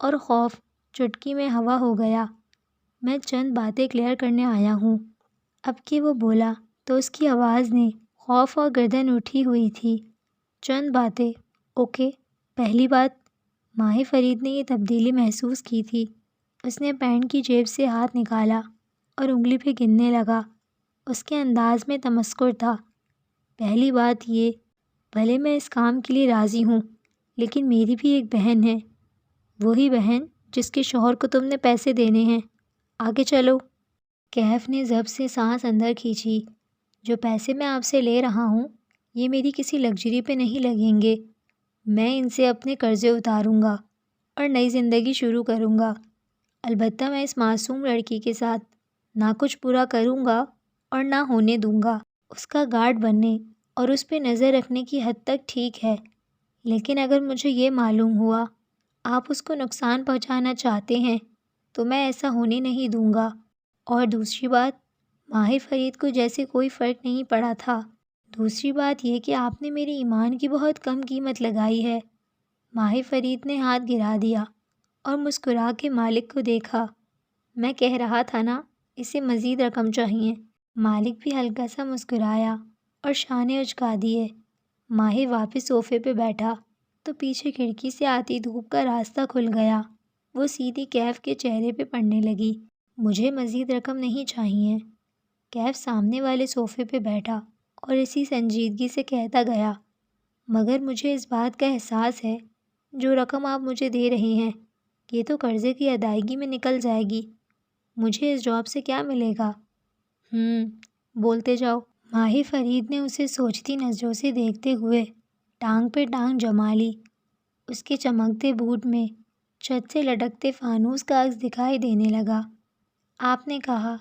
اور خوف چٹکی میں ہوا ہو گیا۔ میں چند باتیں کلیئر کرنے آیا ہوں۔ اب کہ وہ بولا تو اس کی آواز نے خوف اور گردن اٹھی ہوئی تھی۔ چند باتیں، اوکے۔ پہلی بات، ماہر فرید نے یہ تبدیلی محسوس کی تھی۔ اس نے پینٹ کی جیب سے ہاتھ نکالا اور انگلی پہ گننے لگا۔ اس کے انداز میں تمسخر تھا۔ پہلی بات یہ، بھلے میں اس کام کے لیے راضی ہوں، لیکن میری بھی ایک بہن ہے، وہی بہن جس کے شوہر کو تم نے پیسے دینے ہیں۔ آگے چلو۔ کیف نے ضبط سے سانس اندر کھینچی۔ جو پیسے میں آپ سے لے رہا ہوں، یہ میری کسی لگژری پہ نہیں لگیں گے۔ میں ان سے اپنے قرضے اتاروں گا اور نئی زندگی شروع کروں گا۔ البتہ میں اس معصوم لڑکی کے ساتھ نہ کچھ برا کروں گا اور نہ ہونے دوں گا۔ اس کا گارڈ بننے اور اس پہ نظر رکھنے کی حد تک ٹھیک ہے، لیکن اگر مجھے یہ معلوم ہوا آپ اس کو نقصان پہنچانا چاہتے ہیں تو میں ایسا ہونے نہیں دوں گا۔ اور دوسری بات، ماہر فرید کو جیسے کوئی فرق نہیں پڑا تھا۔ دوسری بات یہ کہ آپ نے میرے ایمان کی بہت کم قیمت لگائی ہے۔ ماہر فرید نے ہاتھ گرا دیا اور مسکرا کے مالک کو دیکھا۔ میں کہہ رہا تھا نا، اسے مزید رقم چاہیے۔ مالک بھی ہلکا سا مسکرایا اور شانے اچکا دیے۔ ماہر واپس صوفے پہ بیٹھا تو پیچھے کھڑکی سے آتی دھوپ کا راستہ کھل گیا۔ وہ سیدھی کیف کے چہرے پہ پڑنے لگی۔ مجھے مزید رقم نہیں چاہیے۔ کیف سامنے والے صوفے پہ بیٹھا اور اسی سنجیدگی سے کہتا گیا، مگر مجھے اس بات کا احساس ہے جو رقم آپ مجھے دے رہے ہیں یہ تو قرضے کی ادائیگی میں نکل جائے گی۔ مجھے اس جاب سے کیا ملے گا؟ بولتے جاؤ۔ ماہر فرید نے اسے سوچتی نظروں سے دیکھتے ہوئے ٹانگ پہ ٹانگ جما لی۔ اس کے چمکتے بوٹ میں چھت سے لٹکتے فانوس کا عکس دکھائی دینے لگا۔ آپ نے کہا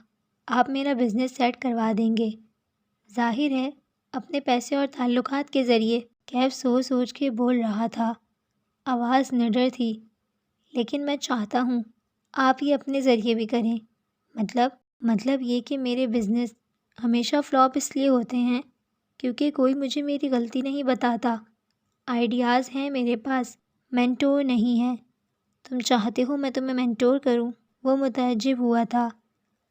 آپ میرا بزنس سیٹ کروا دیں گے؟ ظاہر ہے اپنے پیسے اور تعلقات کے ذریعے، کیف سوچ سوچ کے بول رہا تھا۔ آواز نڈر تھی۔ لیکن میں چاہتا ہوں آپ یہ اپنے ذریعے بھی کریں۔ مطلب یہ کہ میرے بزنس ہمیشہ فلاپ اس لیے ہوتے ہیں کیونکہ کوئی مجھے میری غلطی نہیں بتاتا۔ آئیڈیاز ہیں میرے پاس، مینٹور نہیں ہے۔ تم چاہتے ہو میں تمہیں مینٹور کروں؟ وہ متعجب ہوا تھا۔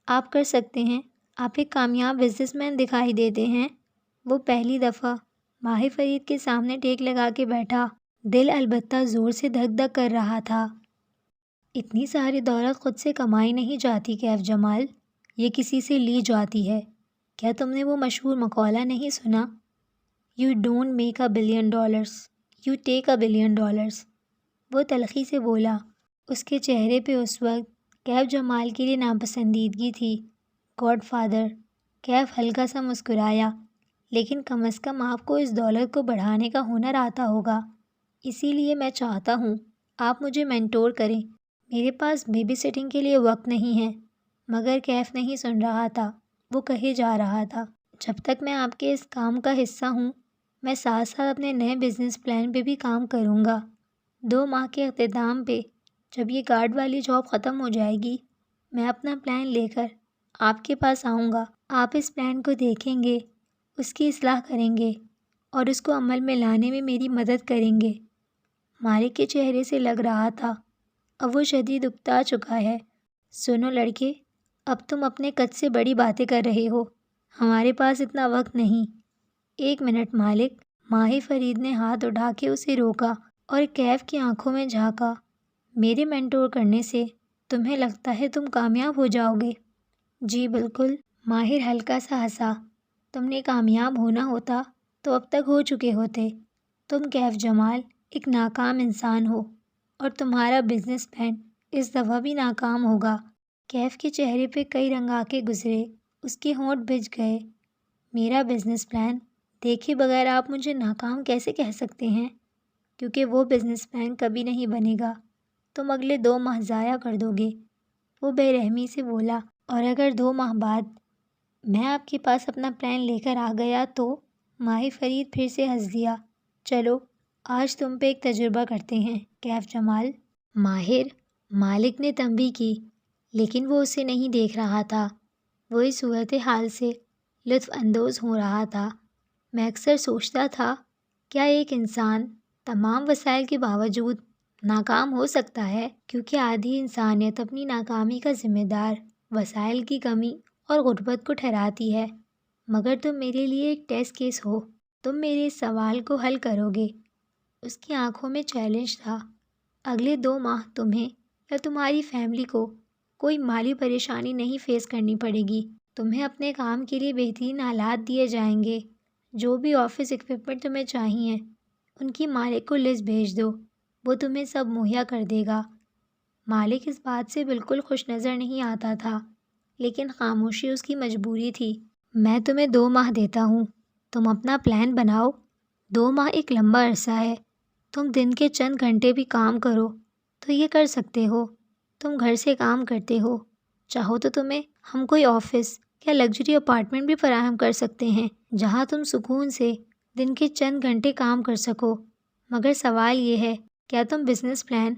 آپ کر سکتے ہیں، آپ ایک کامیاب بزنس مین دکھائی دیتے ہیں۔ وہ پہلی دفعہ ماہر فرید کے سامنے ٹیک لگا کے بیٹھا۔ دل البتہ زور سے دھک دھک کر رہا تھا۔ اتنی ساری دولت خود سے کمائی نہیں جاتی کیف جمال، یہ کسی سے لی جاتی ہے۔ کیا تم نے وہ مشہور مقولہ نہیں سنا؟ You don't make $1 billion, you take $1 billion۔ وہ تلخی سے بولا۔ اس کے چہرے پہ اس وقت کیف جمال کے لیے ناپسندیدگی تھی۔ God father. کیف ہلکا سا مسکرایا۔ لیکن کم از کم آپ کو اس دولت کو بڑھانے کا ہنر آتا ہوگا، اسی لیے میں چاہتا ہوں آپ مجھے مینٹور کریں۔ میرے پاس بیبی سٹنگ کے لیے وقت نہیں ہے۔ مگر کیف نہیں سن رہا تھا۔ وہ کہے جا رہا تھا، جب تک میں آپ کے اس کام کا حصہ ہوں، میں ساتھ ساتھ اپنے نئے بزنس پلان پہ بھی کام کروں گا۔ 2 ماہ کے اختتام پہ جب یہ گارڈ والی جاب ختم ہو جائے گی، میں اپنا پلان لے کر آپ کے پاس آؤں گا۔ آپ اس پلان کو دیکھیں گے، اس کی اصلاح کریں گے اور اس کو عمل میں لانے میں میری مدد کریں گے۔ مالک کے چہرے سے لگ رہا تھا اب وہ شدید اکتا چکا ہے۔ سنو لڑکے، اب تم اپنے قد سے بڑی باتیں کر رہے ہو، ہمارے پاس اتنا وقت نہیں۔ 1 منٹ مالک۔ ماہر فرید نے ہاتھ اٹھا کے اسے روکا اور کیف کی آنکھوں میں جھانکا۔ میرے مینٹور کرنے سے تمہیں لگتا ہے تم کامیاب ہو جاؤ گے؟ جی بالکل۔ ماہر ہلکا سا ہنسا۔ تم نے کامیاب ہونا ہوتا تو اب تک ہو چکے ہوتے۔ تم کیف جمال ایک ناکام انسان ہو اور تمہارا بزنس پلان اس دفعہ بھی ناکام ہوگا۔ کیف کے چہرے پہ کئی رنگ آ کے گزرے، اس کے ہونٹ بھج گئے۔ میرا بزنس پلان دیکھے بغیر آپ مجھے ناکام کیسے کہہ سکتے ہیں؟ کیونکہ وہ بزنس پلان کبھی نہیں بنے گا۔ تم اگلے 2 ماہ ضائع کر دو گے۔ وہ بے رحمی سے بولا۔ اور اگر 2 ماہ بعد میں آپ کے پاس اپنا پلان لے کر آ گیا تو؟ ماہر فرید پھر سے ہنس دیا۔ چلو آج تم پہ ایک تجربہ کرتے ہیں کیف جمال۔ ماہر، مالک نے تنبیہ کی، لیکن وہ اسے نہیں دیکھ رہا تھا۔ وہ اس صورتحال سے لطف اندوز ہو رہا تھا۔ میں اکثر سوچتا تھا، کیا ایک انسان تمام وسائل کے باوجود ناکام ہو سکتا ہے کیونکہ آدھی انسانیت اپنی ناکامی کا ذمہ دار وسائل کی کمی اور غربت کو ٹھہراتی ہے، مگر تم میرے لیے ایک ٹیسٹ کیس ہو، تم میرے اس سوال کو حل کرو گے۔ اس کی آنکھوں میں چیلنج تھا۔ اگلے 2 ماہ تمہیں یا تمہاری فیملی کو کوئی مالی پریشانی نہیں فیس کرنی پڑے گی۔ تمہیں اپنے کام کے لیے بہترین آلات دیے جائیں گے۔ جو بھی آفس اکوپمنٹ تمہیں چاہیے ان کی مالک کو لسٹ بھیج دو، وہ تمہیں سب مہیا کر دے گا۔ مالک اس بات سے بالکل خوش نظر نہیں آتا تھا، لیکن خاموشی اس کی مجبوری تھی۔ میں تمہیں 2 ماہ دیتا ہوں، تم اپنا پلان بناؤ۔ 2 ماہ ایک لمبا عرصہ ہے، تم دن کے چند گھنٹے بھی کام کرو تو یہ کر سکتے ہو۔ تم گھر سے کام کرتے ہو، چاہو تو تمہیں ہم کوئی آفس یا لگژری اپارٹمنٹ بھی فراہم کر سکتے ہیں جہاں تم سکون سے دن کے چند گھنٹے کام کر سکو، مگر سوال یہ ہے کیا تم بزنس پلان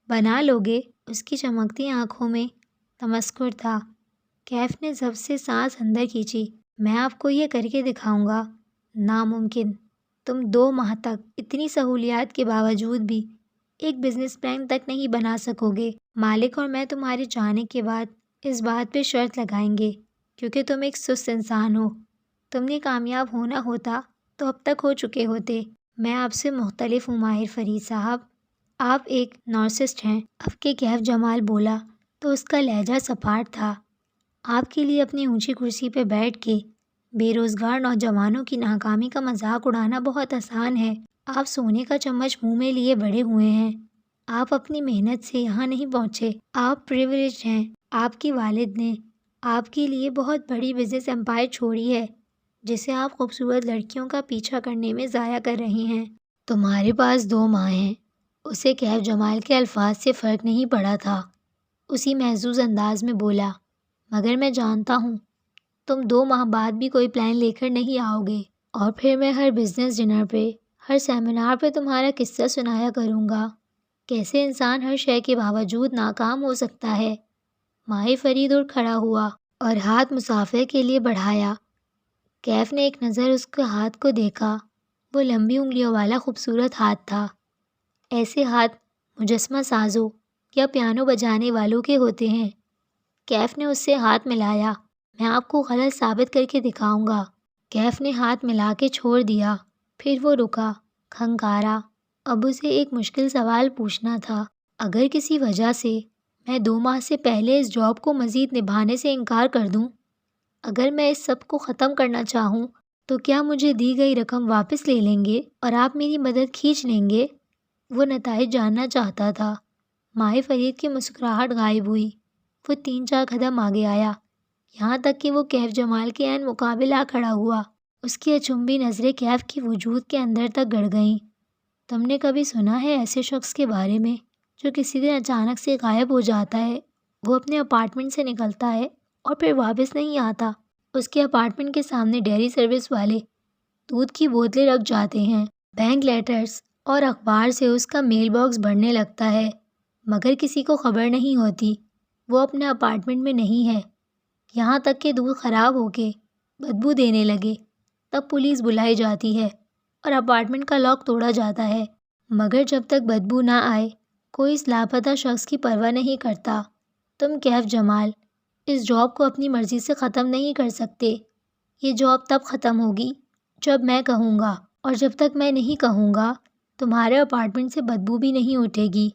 بنا لوگے؟ اس کی چمکتی آنکھوں میں تمسخر تھا۔ کیف نے ضبط سے سانس اندر کھینچی۔ میں آپ کو یہ کر کے دکھاؤں گا۔ ناممکن، تم 2 ماہ تک اتنی سہولیات کے باوجود بھی ایک بزنس پلان تک نہیں بنا سکو گے۔ مالک اور میں تمہارے جانے کے بعد اس بات پہ شرط لگائیں گے کیونکہ تم ایک سست انسان ہو۔ تم نے کامیاب ہونا ہوتا تو اب تک ہو چکے ہوتے۔ میں آپ سے مختلف ہوں ماہر فرید صاحب، آپ ایک نارسسٹ ہیں۔ اب کہ کیف جمال بولا تو اس کا لہجہ سپاٹ تھا۔ آپ کے لیے اپنی اونچی کرسی پہ بیٹھ کے بے روزگار نوجوانوں کی ناکامی کا مذاق اڑانا بہت آسان ہے۔ آپ سونے کا چمچ منہ میں لیے بڑے ہوئے ہیں۔ آپ اپنی محنت سے یہاں نہیں پہنچے۔ آپ پریویلیجڈ ہیں۔ آپ کے والد نے آپ کے لیے بہت بڑی بزنس امپائر چھوڑی ہے جسے آپ خوبصورت لڑکیوں کا پیچھا کرنے میں ضائع کر رہے ہیں۔ تمہارے پاس 2 ماہ ہیں۔ اسے کیف جمال کے الفاظ سے فرق نہیں پڑا تھا۔ اسی محظوظ انداز میں بولا، مگر میں جانتا ہوں تم 2 ماہ بعد بھی کوئی پلان لے کر نہیں آؤ گے، اور پھر میں ہر بزنس ڈنر پہ، ہر سیمینار پہ تمہارا قصہ سنایا کروں گا، کیسے انسان ہر شے کے باوجود ناکام ہو سکتا ہے۔ ماہر فرید اٹھ کھڑا ہوا اور ہاتھ مسافر کے لیے بڑھایا۔ کیف نے ایک نظر اس کے ہاتھ کو دیکھا۔ وہ لمبی انگلیوں والا خوبصورت ہاتھ تھا۔ ایسے ہاتھ مجسمہ سازوں یا پیانو بجانے والوں کے ہوتے ہیں۔ کیف نے اس سے ہاتھ ملایا۔ میں آپ کو غلط ثابت کر کے دکھاؤں گا۔ کیف نے ہاتھ ملا کے چھوڑ دیا۔ پھر وہ رکا، کھنکارا۔ اب اسے ایک مشکل سوال پوچھنا تھا۔ اگر کسی وجہ سے میں 2 ماہ سے پہلے اس جاب کو مزید نبھانے سے انکار کر دوں، اگر میں اس سب کو ختم کرنا چاہوں تو کیا مجھے دی گئی رقم واپس لے لیں گے اور آپ میری مدد کھینچ لیں گے؟ وہ نتائج جاننا چاہتا تھا۔ ماہر فرید کی مسکراہٹ غائب ہوئی۔ وہ 3-4 قدم آگے آیا، یہاں تک کہ وہ کیف جمال کے عین مقابل آ کھڑا ہوا۔ اس کی اچنبھی نظریں کیف کی وجود کے اندر تک گڑ گئیں۔ تم نے کبھی سنا ہے ایسے شخص کے بارے میں جو کسی دن اچانک سے غائب ہو جاتا ہے؟ وہ اپنے اپارٹمنٹ سے نکلتا ہے اور پھر واپس نہیں آتا۔ اس کے اپارٹمنٹ کے سامنے ڈیری سروس والے دودھ کی بوتلیں رکھ جاتے ہیں۔ بینک لیٹرز اور اخبار سے اس کا میل باکس بھرنے لگتا ہے، مگر کسی کو خبر نہیں ہوتی وہ اپنے اپارٹمنٹ میں نہیں ہے، یہاں تک کہ دودھ خراب ہو کے بدبو دینے لگے تب پولیس بلائی جاتی ہے اور اپارٹمنٹ کا لاک توڑا جاتا ہے، مگر جب تک بدبو نہ آئے کوئی اس لاپتہ شخص کی پرواہ نہیں کرتا۔ تم کیف جمال اس جاب کو اپنی مرضی سے ختم نہیں کر سکتے۔ یہ جاب تب ختم ہوگی جب میں کہوں گا، اور جب تک میں نہیں کہوں گا تمہارے اپارٹمنٹ سے بدبو بھی نہیں اٹھے گی۔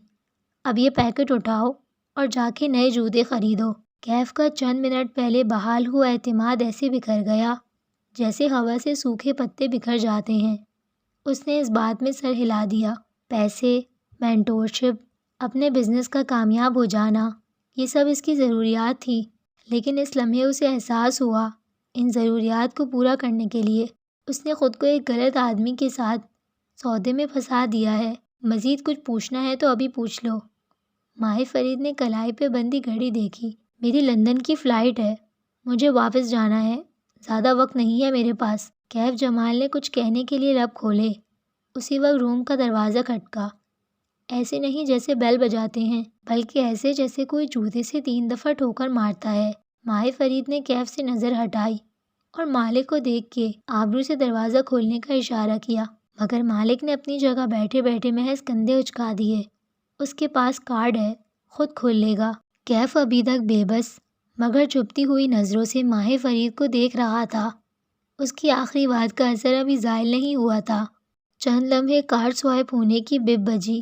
اب یہ پیکٹ اٹھاؤ اور جا کے نئے جوتے خریدو۔ کیف کا چند منٹ پہلے بحال ہوا اعتماد ایسے بکھر گیا جیسے ہوا سے سوکھے پتے بکھر جاتے ہیں۔ اس نے اس بات میں سر ہلا دیا۔ پیسے، مینٹورشپ، اپنے بزنس کا کامیاب ہو جانا، یہ سب اس کی ضروریات تھی، لیکن اس لمحے اسے احساس ہوا ان ضروریات کو پورا کرنے کے لیے اس نے خود کو ایک غلط آدمی کے ساتھ سودے میں پھنسا دیا ہے۔ مزید کچھ پوچھنا ہے تو ابھی پوچھ لو۔ ماہر فرید نے کلائی پہ بندھی گھڑی دیکھی۔ میری لندن کی فلائٹ ہے، مجھے واپس جانا ہے، زیادہ وقت نہیں ہے میرے پاس۔ کیف جمال نے کچھ کہنے کے لیے لب کھولے۔ اسی وقت روم کا دروازہ کھٹکا، ایسے نہیں جیسے بیل بجاتے ہیں، بلکہ ایسے جیسے کوئی جوتے سے 3 دفعہ ٹھوکر مارتا ہے۔ ماہر فرید نے کیف سے نظر ہٹائی اور مالک کو دیکھ کے آبرو سے دروازہ کھولنے کا اشارہ کیا، مگر مالک نے اپنی جگہ بیٹھے بیٹھے محض کندھے اچکا دیے۔ اس کے پاس کارڈ ہے، خود کھول لے گا۔ کیف ابھی تک بے بس مگر چبھتی ہوئی نظروں سے ماہ فرید کو دیکھ رہا تھا۔ اس کی آخری بات کا اثر ابھی زائل نہیں ہوا تھا۔ چند لمحے کارڈ سوائپ ہونے کی بپ بجی،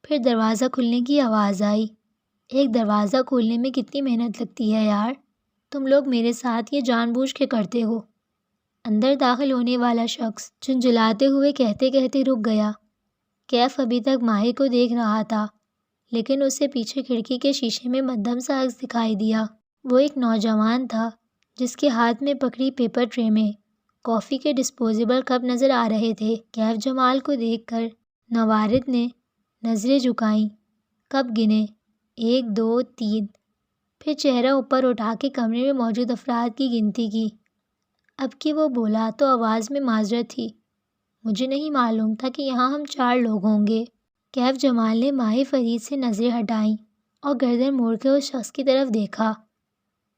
پھر دروازہ کھلنے کی آواز آئی۔ ایک دروازہ کھولنے میں کتنی محنت لگتی ہے یار، تم لوگ میرے ساتھ یہ جان بوجھ کے کرتے ہو۔ اندر داخل ہونے والا شخص جھنجھلاتے ہوئے کہتے کہتے رک گیا۔ کیف ابھی تک ماہی کو دیکھ رہا تھا، لیکن اسے پیچھے کھڑکی کے شیشے میں مدھم سا عکس دکھائی دیا۔ وہ ایک نوجوان تھا جس کے ہاتھ میں پکڑی پیپر ٹرے میں کافی کے ڈسپوزیبل کپ نظر آ رہے تھے۔ کیف جمال کو دیکھ کر نوارد نے نظریں جھکائیں، کپ گنے، 1 2 3، پھر چہرہ اوپر اٹھا کے کمرے میں موجود افراد کی گنتی کی۔ اب کہ وہ بولا تو آواز میں معذرت تھی، مجھے نہیں معلوم تھا کہ یہاں ہم 4 لوگ ہوں گے۔ کیف جمال نے ماہ فرید سے نظریں ہٹائیں اور گردن موڑ کے اس شخص کی طرف دیکھا۔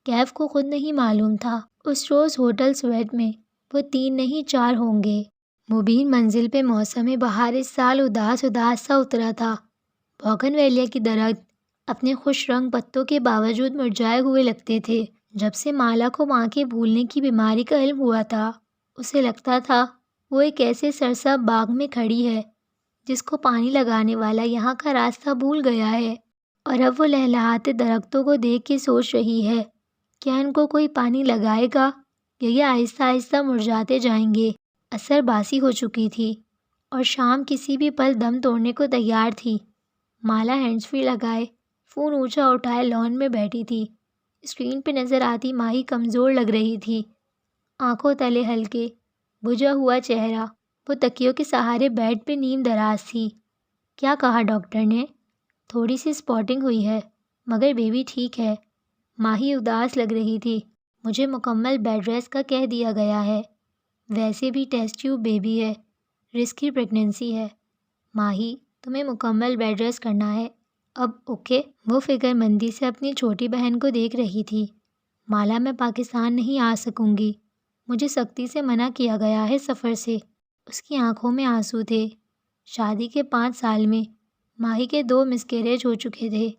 کیف کو خود نہیں معلوم تھا اس روز ہوٹل سویٹ میں وہ 3 نہیں 4 ہوں گے۔ مبین منزل پہ موسم بہار اس سال اداس سا اترا تھا۔ بوگن ویلیا کی درخت اپنے خوش رنگ پتوں کے باوجود مرجھائے ہوئے لگتے تھے۔ جب سے مالا کو ماں کے بھولنے کی بیماری کا علم ہوا تھا، اسے لگتا تھا وہ ایک ایسے سرسبز باغ میں کھڑی ہے جس کو پانی لگانے والا یہاں کا راستہ بھول گیا ہے، اور اب وہ لہلہاتے درختوں کو دیکھ کے سوچ رہی ہے، کیا ان کو کوئی پانی لگائے گا یا یہ آہستہ آہستہ مرجھاتے جائیں گے۔ عصر باسی ہو چکی تھی اور شام کسی بھی پل دم توڑنے کو تیار تھی۔ مالا ہینڈز فری لگائے، فون اونچا اٹھائے لان میں بیٹھی تھی۔ اسکرین پہ نظر آتی ماہی کمزور لگ رہی تھی، آنکھوں تلے ہلکے بجھا ہوا چہرہ، وہ تکیوں کے سہارے بیڈ پہ نیم دراز تھی۔ کیا کہا ڈاکٹر نے؟ تھوڑی سی اسپاٹنگ ہوئی ہے مگر بیبی ٹھیک ہے۔ ماہی اداس لگ رہی تھی۔ مجھے مکمل بیڈ ریسٹ کا کہہ دیا گیا ہے، ویسے بھی ٹیسٹ ٹیوب بیبی ہے، رسکی پریگنینسی ہے۔ ماہی تمہیں مکمل بیڈ ریسٹ کرنا ہے اب، اوکے؟ وہ فکر مندی سے اپنی چھوٹی بہن کو دیکھ رہی تھی۔ مالا میں پاکستان نہیں آ سکوں گی، مجھے سختی سے منع کیا گیا ہے سفر سے۔ اس کی آنکھوں میں آنسو تھے۔ شادی کے 5 سال میں ماہی کے 2 مسکیریج ہو چکے تھے،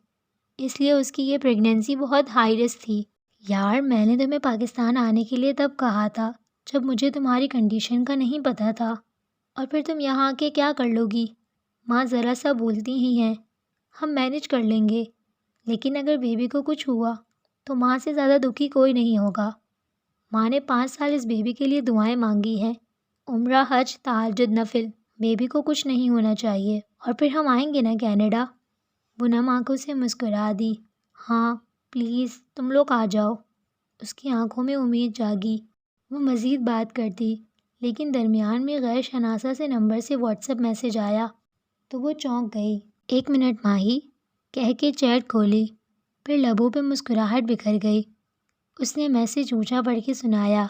اس لیے اس کی یہ پریگنینسی بہت ہائی رسک تھی۔ یار میں نے تمہیں پاکستان آنے کے لیے تب کہا تھا جب مجھے تمہاری کنڈیشن کا نہیں پتہ تھا، اور پھر تم یہاں آ کے کیا کر لو گی؟ ماں ذرا سا بولتی ہی ہیں، ہم مینج کر لیں گے، لیکن اگر بیبی کو کچھ ہوا تو ماں سے زیادہ دکھی کوئی نہیں ہوگا۔ ماں نے 5 سال اس بیبی کے لیے دعائیں مانگی ہیں، عمرہ، حج، تہجد، نفل۔ بیبی کو کچھ نہیں ہونا چاہیے، اور پھر ہم آئیں گے نا کینیڈا۔ وہ نم آنکھوں سے مسکرا دی، ہاں پلیز تم لوگ آ جاؤ۔ اس کی آنکھوں میں امید جاگی۔ وہ مزید بات کرتی، لیکن درمیان میں غیر شناسہ سے نمبر سے واٹس ایپ میسج آیا تو وہ چونک گئی۔ 1 منٹ ماہی کہہ کے چیٹ کھولی، پھر لبوں پہ مسکراہٹ بکھر گئی۔ اس نے میسج اونچا پڑھ کے سنایا،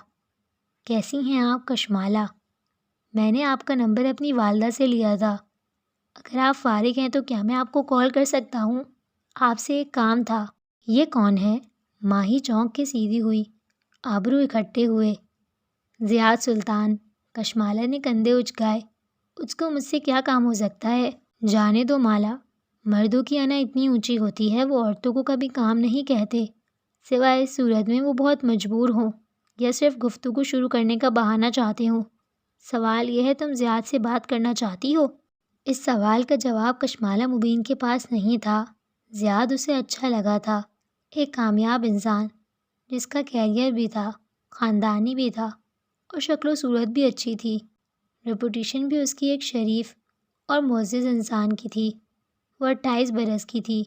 کیسی ہیں آپ کشمالہ؟ میں نے آپ کا نمبر اپنی والدہ سے لیا تھا، اگر آپ فارغ ہیں تو کیا میں آپ کو کال کر سکتا ہوں؟ آپ سے ایک کام تھا۔ یہ کون ہے؟ ماہی چونک کے سیدھی ہوئی، آبرو اکھٹے ہوئے۔ زیاد سلطان۔ کشمالہ نے کندھے اچکائے، اس کو مجھ سے کیا کام ہو سکتا ہے؟ جانے دو مالا، مردوں کی انا اتنی اونچی ہوتی ہے وہ عورتوں کو کبھی کام نہیں کہتے، سوائے اس صورت میں وہ بہت مجبور ہوں یا صرف گفتگو شروع کرنے کا بہانہ چاہتے ہوں۔ سوال یہ ہے تم زیاد سے بات کرنا چاہتی ہو؟ اس سوال کا جواب کشمالہ مبین کے پاس نہیں تھا۔ زیاد اسے اچھا لگا تھا، ایک کامیاب انسان جس کا کیریئر بھی تھا، خاندانی بھی تھا، اور شکل و صورت بھی اچھی تھی۔ ریپوٹیشن بھی اس کی ایک شریف اور معزز انسان کی تھی۔ وہ 28 برس کی تھی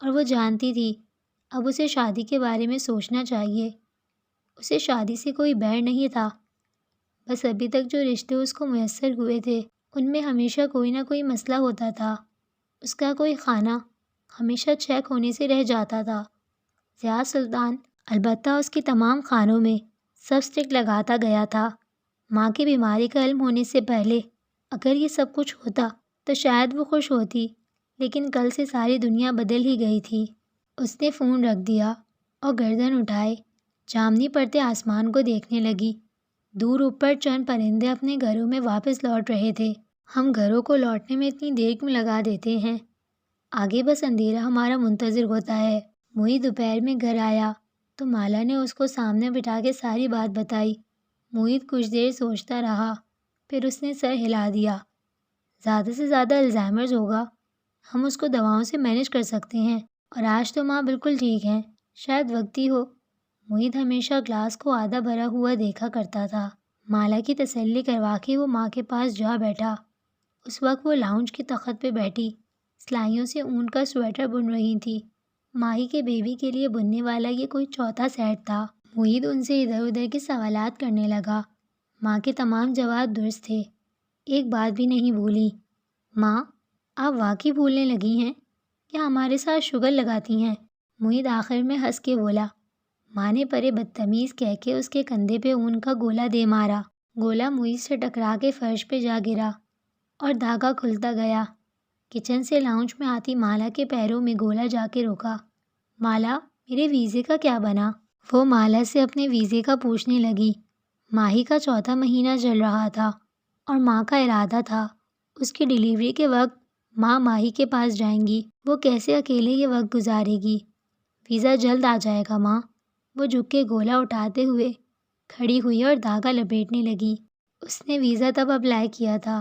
اور وہ جانتی تھی اب اسے شادی کے بارے میں سوچنا چاہیے۔ اسے شادی سے کوئی بیر نہیں تھا، بس ابھی تک جو رشتے اس کو میسر ہوئے تھے ان میں ہمیشہ کوئی نہ کوئی مسئلہ ہوتا تھا۔ اس کا کوئی خانہ ہمیشہ چیک ہونے سے رہ جاتا تھا۔ زیاد سلطان البتہ اس کے تمام خانوں میں سب سٹک لگاتا گیا تھا۔ ماں کی بیماری کا علم ہونے سے پہلے اگر یہ سب کچھ ہوتا تو شاید وہ خوش ہوتی، لیکن کل سے ساری دنیا بدل ہی گئی تھی۔ اس نے فون رکھ دیا اور گردن اٹھائے جامنی پڑتے آسمان کو دیکھنے لگی۔ دور اوپر چند پرندے اپنے گھروں میں واپس لوٹ رہے تھے۔ ہم گھروں کو لوٹنے میں اتنی دیر کیوں لگا دیتے ہیں؟ آگے بس اندھیرا ہمارا منتظر ہوتا ہے۔ موہت دوپہر میں گھر آیا تو مالا نے اس کو سامنے بٹھا کے ساری بات بتائی۔ موہت کچھ دیر سوچتا رہا، پھر اس نے سر ہلا دیا۔ زیادہ سے زیادہ الزائمرز ہوگا، ہم اس کو دواؤں سے مینیج کر سکتے ہیں، اور آج تو ماں بالکل ٹھیک ہیں، شاید وقت ہی ہو۔ موہت ہمیشہ گلاس کو آدھا بھرا ہوا دیکھا کرتا تھا۔ مالا کی تسلی کروا کے وہ ماں کے پاس جا بیٹھا۔ اس وقت وہ لاؤنج کے تخت پہ بیٹھی سلائیوں سے اون کا سویٹر بن رہی تھی۔ ماہی کے بیبی کے لیے بننے والا یہ کوئی چوتھا سیٹ تھا۔ موہت ان سے ادھر ادھر کے سوالات کرنے لگا۔ ماں کے تمام جواب درست تھے، ایک بات بھی نہیں بھولی۔ ماں، آپ واقعی بھولنے لگی ہیں یا ہمارے ساتھ شوگر لگاتی ہیں؟ موہت آخر میں ہنس کے بولا۔ ماں نے پرے بدتمیز کہہ کے اس کے کندھے پہ اون کا گولا دے مارا۔ گولا موہت سے ٹکرا کے فرش پہ جا گرا اور دھاگا کھلتا گیا۔ کچن سے لاؤنج میں آتی مالا کے پیروں میں گولا جا کے رکا۔ مالا، میرے ویزے کا کیا بنا؟ وہ مالا سے اپنے ویزے کا پوچھنے لگی۔ ماہی کا چوتھا مہینہ چل رہا تھا اور ماں کا ارادہ تھا اس کی ڈیلیوری کے وقت ماں ماہی کے پاس جائیں گی۔ وہ کیسے اکیلے یہ وقت گزارے گی؟ ویزا جلد آ جائے گا ماں۔ وہ جھک کے گولا اٹھاتے ہوئے کھڑی ہوئی اور دھاگا لپیٹنے لگی۔ اس نے ویزا تب اپلائی کیا تھا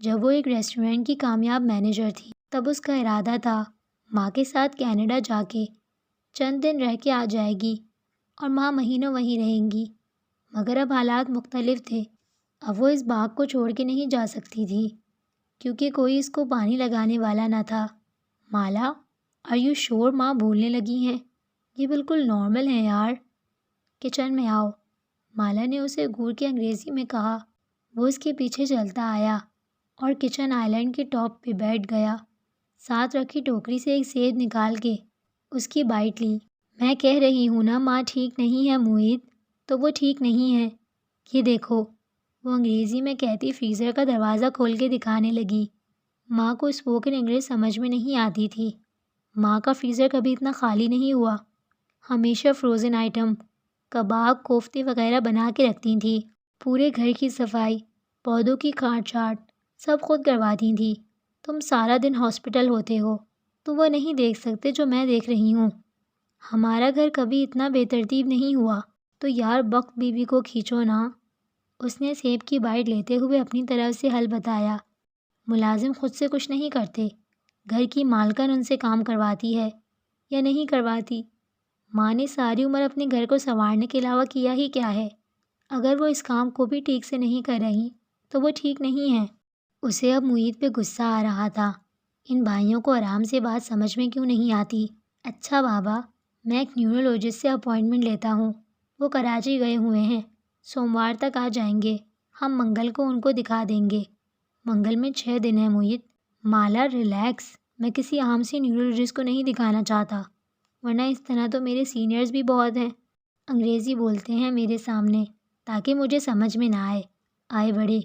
جب وہ ایک ریسٹورینٹ کی کامیاب مینیجر تھی۔ تب اس کا ارادہ تھا ماں کے ساتھ کینیڈا جا کے چند دن رہ کے آ جائے گی اور ماں مہینوں وہیں رہیں گی، مگر اب حالات مختلف تھے۔ اب وہ اس باغ کو چھوڑ کے نہیں جا سکتی تھی کیونکہ کوئی اس کو پانی لگانے والا نہ تھا۔ مالا، آر یو شور؟ ماں بھولنے لگی ہیں، یہ بالکل نارمل ہے یار۔ کچن میں آؤ، مالا نے اسے گھور کے انگریزی میں کہا۔ وہ اس کے پیچھے چلتا آیا اور کچن آئلینڈ کے ٹاپ پہ بیٹھ گیا۔ ساتھ رکھی ٹوکری سے ایک سیب نکال کے اس کی بائٹ لی۔ میں کہہ رہی ہوں نا ماں ٹھیک نہیں ہے موہت، تو وہ ٹھیک نہیں ہے۔ یہ دیکھو، وہ انگریزی میں کہتی فریزر کا دروازہ کھول کے دکھانے لگی۔ ماں کو اسپوکن انگلش سمجھ میں نہیں آتی تھی۔ ماں کا فریزر کبھی اتنا خالی نہیں ہوا، ہمیشہ فروزن آئٹم، کباب، کوفتے وغیرہ بنا کے رکھتی تھیں۔ پورے گھر کی صفائی، پودوں کی کاٹ چھانٹ سب خود کرواتی تھیں۔ تم سارا دن ہاسپٹل ہوتے ہو تو وہ نہیں دیکھ سکتے جو میں دیکھ رہی ہوں۔ ہمارا گھر کبھی اتنا بے ترتیب نہیں ہوا، تو یار بخت بیوی کو کھینچو نا۔ اس نے سیب کی بائٹ لیتے ہوئے اپنی طرف سے حل بتایا۔ ملازم خود سے کچھ نہیں کرتے، گھر کی مالکن ان سے کام کرواتی ہے یا نہیں کرواتی۔ ماں نے ساری عمر اپنے گھر کو سنوارنے کے علاوہ کیا ہی کیا ہے؟ اگر وہ اس کام کو بھی ٹھیک سے نہیں کر رہی تو وہ ٹھیک نہیں ہے۔ اسے اب موہت پہ غصہ آ رہا تھا۔ ان بھائیوں کو آرام سے بات سمجھ میں کیوں نہیں آتی؟ اچھا بابا، میں ایک نیورولوجسٹ سے اپوائنٹمنٹ لیتا ہوں، وہ کراچی گئے ہوئے ہیں، سوموار تک آ جائیں گے۔ ہم منگل کو ان کو دکھا دیں گے۔ منگل میں 6 دن ہے موہت۔ مالا ریلیکس، میں کسی عام سے نیورولوجسٹ کو نہیں دکھانا چاہتا، ورنہ اس طرح تو میرے سینئرز بھی بہت ہیں، انگریزی بولتے ہیں میرے سامنے تاکہ مجھے سمجھ میں نہ آئے بڑے۔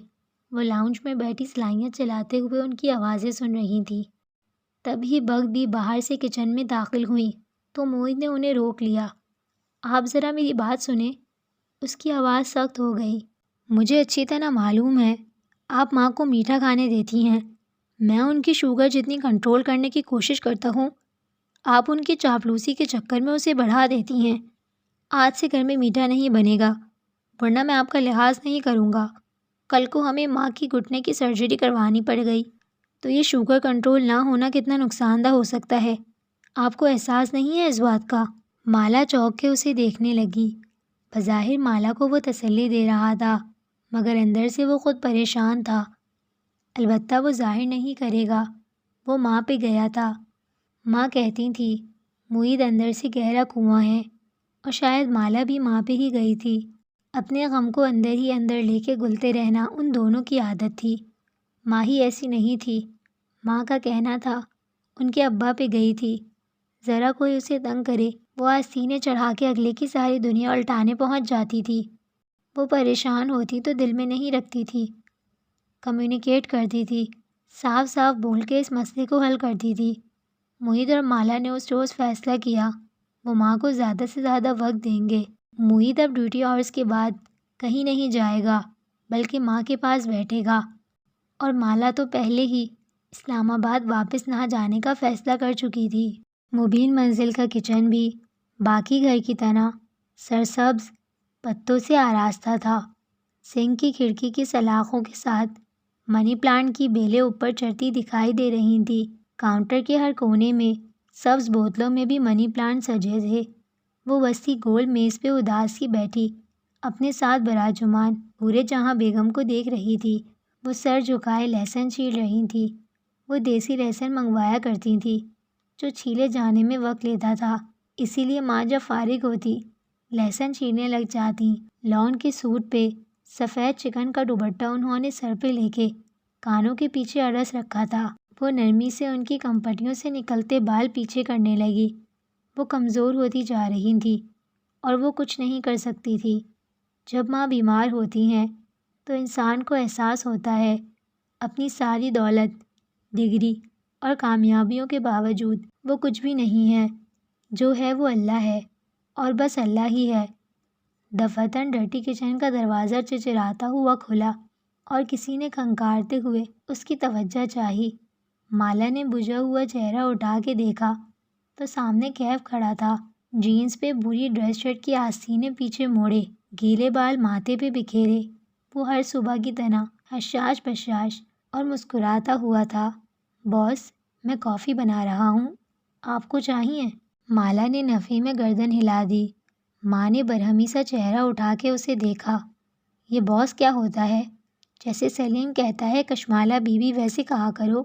وہ لاؤنج میں بیٹھی سلائیاں چلاتے ہوئے ان کی آوازیں سن رہی تھی۔ تبھی بگ بھی باہر سے کچن میں داخل ہوئی تو موہت نے انہیں روک لیا۔ آپ ذرا میری بات سنیں۔ اس کی آواز سخت ہو گئی۔ مجھے اچھی طرح معلوم ہے آپ ماں کو میٹھا کھانے دیتی ہیں، میں ان کی شوگر جتنی کنٹرول کرنے کی کوشش کرتا ہوں، آپ ان کی چاپلوسی کے چکر میں اسے بڑھا دیتی ہیں۔ آج سے گھر میں میٹھا نہیں بنے گا، ورنہ میں آپ کا لحاظ نہیں کروں گا۔ کل کو ہمیں ماں کی گھٹنے کی سرجری کروانی پڑ گئی تو یہ شوگر کنٹرول نہ ہونا کتنا نقصان دہ ہو سکتا ہے، آپ کو احساس نہیں ہے اس بات کا؟ مالا چونک کے اسے دیکھنے لگی۔ بظاہر مالا کو وہ تسلی دے رہا تھا، مگر اندر سے وہ خود پریشان تھا۔ البتہ وہ ظاہر نہیں کرے گا۔ وہ ماں پہ گیا تھا۔ ماں کہتی تھی موہت اندر سے گہرا کنواں ہے، اور شاید مالا بھی ماں پہ ہی گئی تھی۔ اپنے غم کو اندر ہی اندر لے کے گلتے رہنا ان دونوں کی عادت تھی۔ ماں ہی ایسی نہیں تھی۔ ماں کا کہنا تھا ان کے ابا پہ گئی تھی، ذرا کوئی اسے تنگ کرے وہ آج سینے چڑھا کے اگلے کی ساری دنیا الٹانے پہنچ جاتی تھی۔ وہ پریشان ہوتی تو دل میں نہیں رکھتی تھی، کمیونیکیٹ کرتی تھی، صاف صاف بول کے اس مسئلے کو حل کرتی تھی۔ موہت اور مالا نے اس روز فیصلہ کیا وہ ماں کو زیادہ سے زیادہ وقت دیں گے۔ موہت اب ڈیوٹی آورز کے بعد کہیں نہیں جائے گا، بلکہ ماں کے پاس بیٹھے گا، اور مالا تو پہلے ہی اسلام آباد واپس نہ جانے کا فیصلہ کر چکی تھی۔ مبین منزل کا کچن بھی باقی گھر کی طرح سرسبز پتوں سے آراستہ تھا۔ سنک کی کھڑکی کی سلاخوں کے ساتھ منی پلانٹ کی بیلیں اوپر چڑھتی دکھائی دے رہی تھیں۔ کاؤنٹر کے ہر کونے میں سبز بوتلوں میں بھی منی پلانٹ سجے تھے۔ وہ وسیع گول میز پہ اداس سی بیٹھی اپنے ساتھ براجمان پورے جہاں بیگم کو دیکھ رہی تھی۔ وہ سر جھکائے لہسن چھیل رہی تھی۔ وہ دیسی لہسن منگوایا کرتی تھی جو چھیلے جانے میں وقت لیتا تھا، اسی لیے ماں جب فارغ ہوتی لہسن چھیلنے لگ جاتی۔ لان کے سوٹ پہ سفید چکن کا دوپٹہ انہوں نے سر پہ لے کے کانوں کے پیچھے اڑس رکھا تھا۔ وہ نرمی سے ان کی کمپٹیوں سے نکلتے بال پیچھے کرنے لگی۔ وہ کمزور ہوتی جا رہی تھی اور وہ کچھ نہیں کر سکتی تھی۔ جب ماں بیمار ہوتی ہیں تو انسان کو احساس ہوتا ہے اپنی ساری دولت، ڈگری اور کامیابیوں کے باوجود وہ کچھ بھی نہیں ہے۔ جو ہے وہ اللہ ہے اور بس اللہ ہی ہے۔ دفعتاً ڈرٹی کچن کا دروازہ چرچراتا ہوا کھلا اور کسی نے کھنکارتے ہوئے اس کی توجہ چاہی۔ مالا نے بجھا ہوا چہرہ اٹھا کے دیکھا تو سامنے کیف کھڑا تھا۔ جینز پہ بری ڈریس شرٹ کی آستینیں پیچھے موڑے، گیلے بال ماتھے پہ بکھیرے، وہ ہر صبح کی طرح حشاش بشاش اور مسکراتا ہوا تھا۔ باس، میں کافی بنا رہا ہوں، آپ کو چاہیے؟ مالا نے نفی میں گردن ہلا دی۔ ماں نے برہمی سا چہرہ اٹھا کے اسے دیکھا۔ یہ باس کیا ہوتا ہے؟ جیسے سلیم کہتا ہے کشمالہ بی بی ویسے کہا کرو۔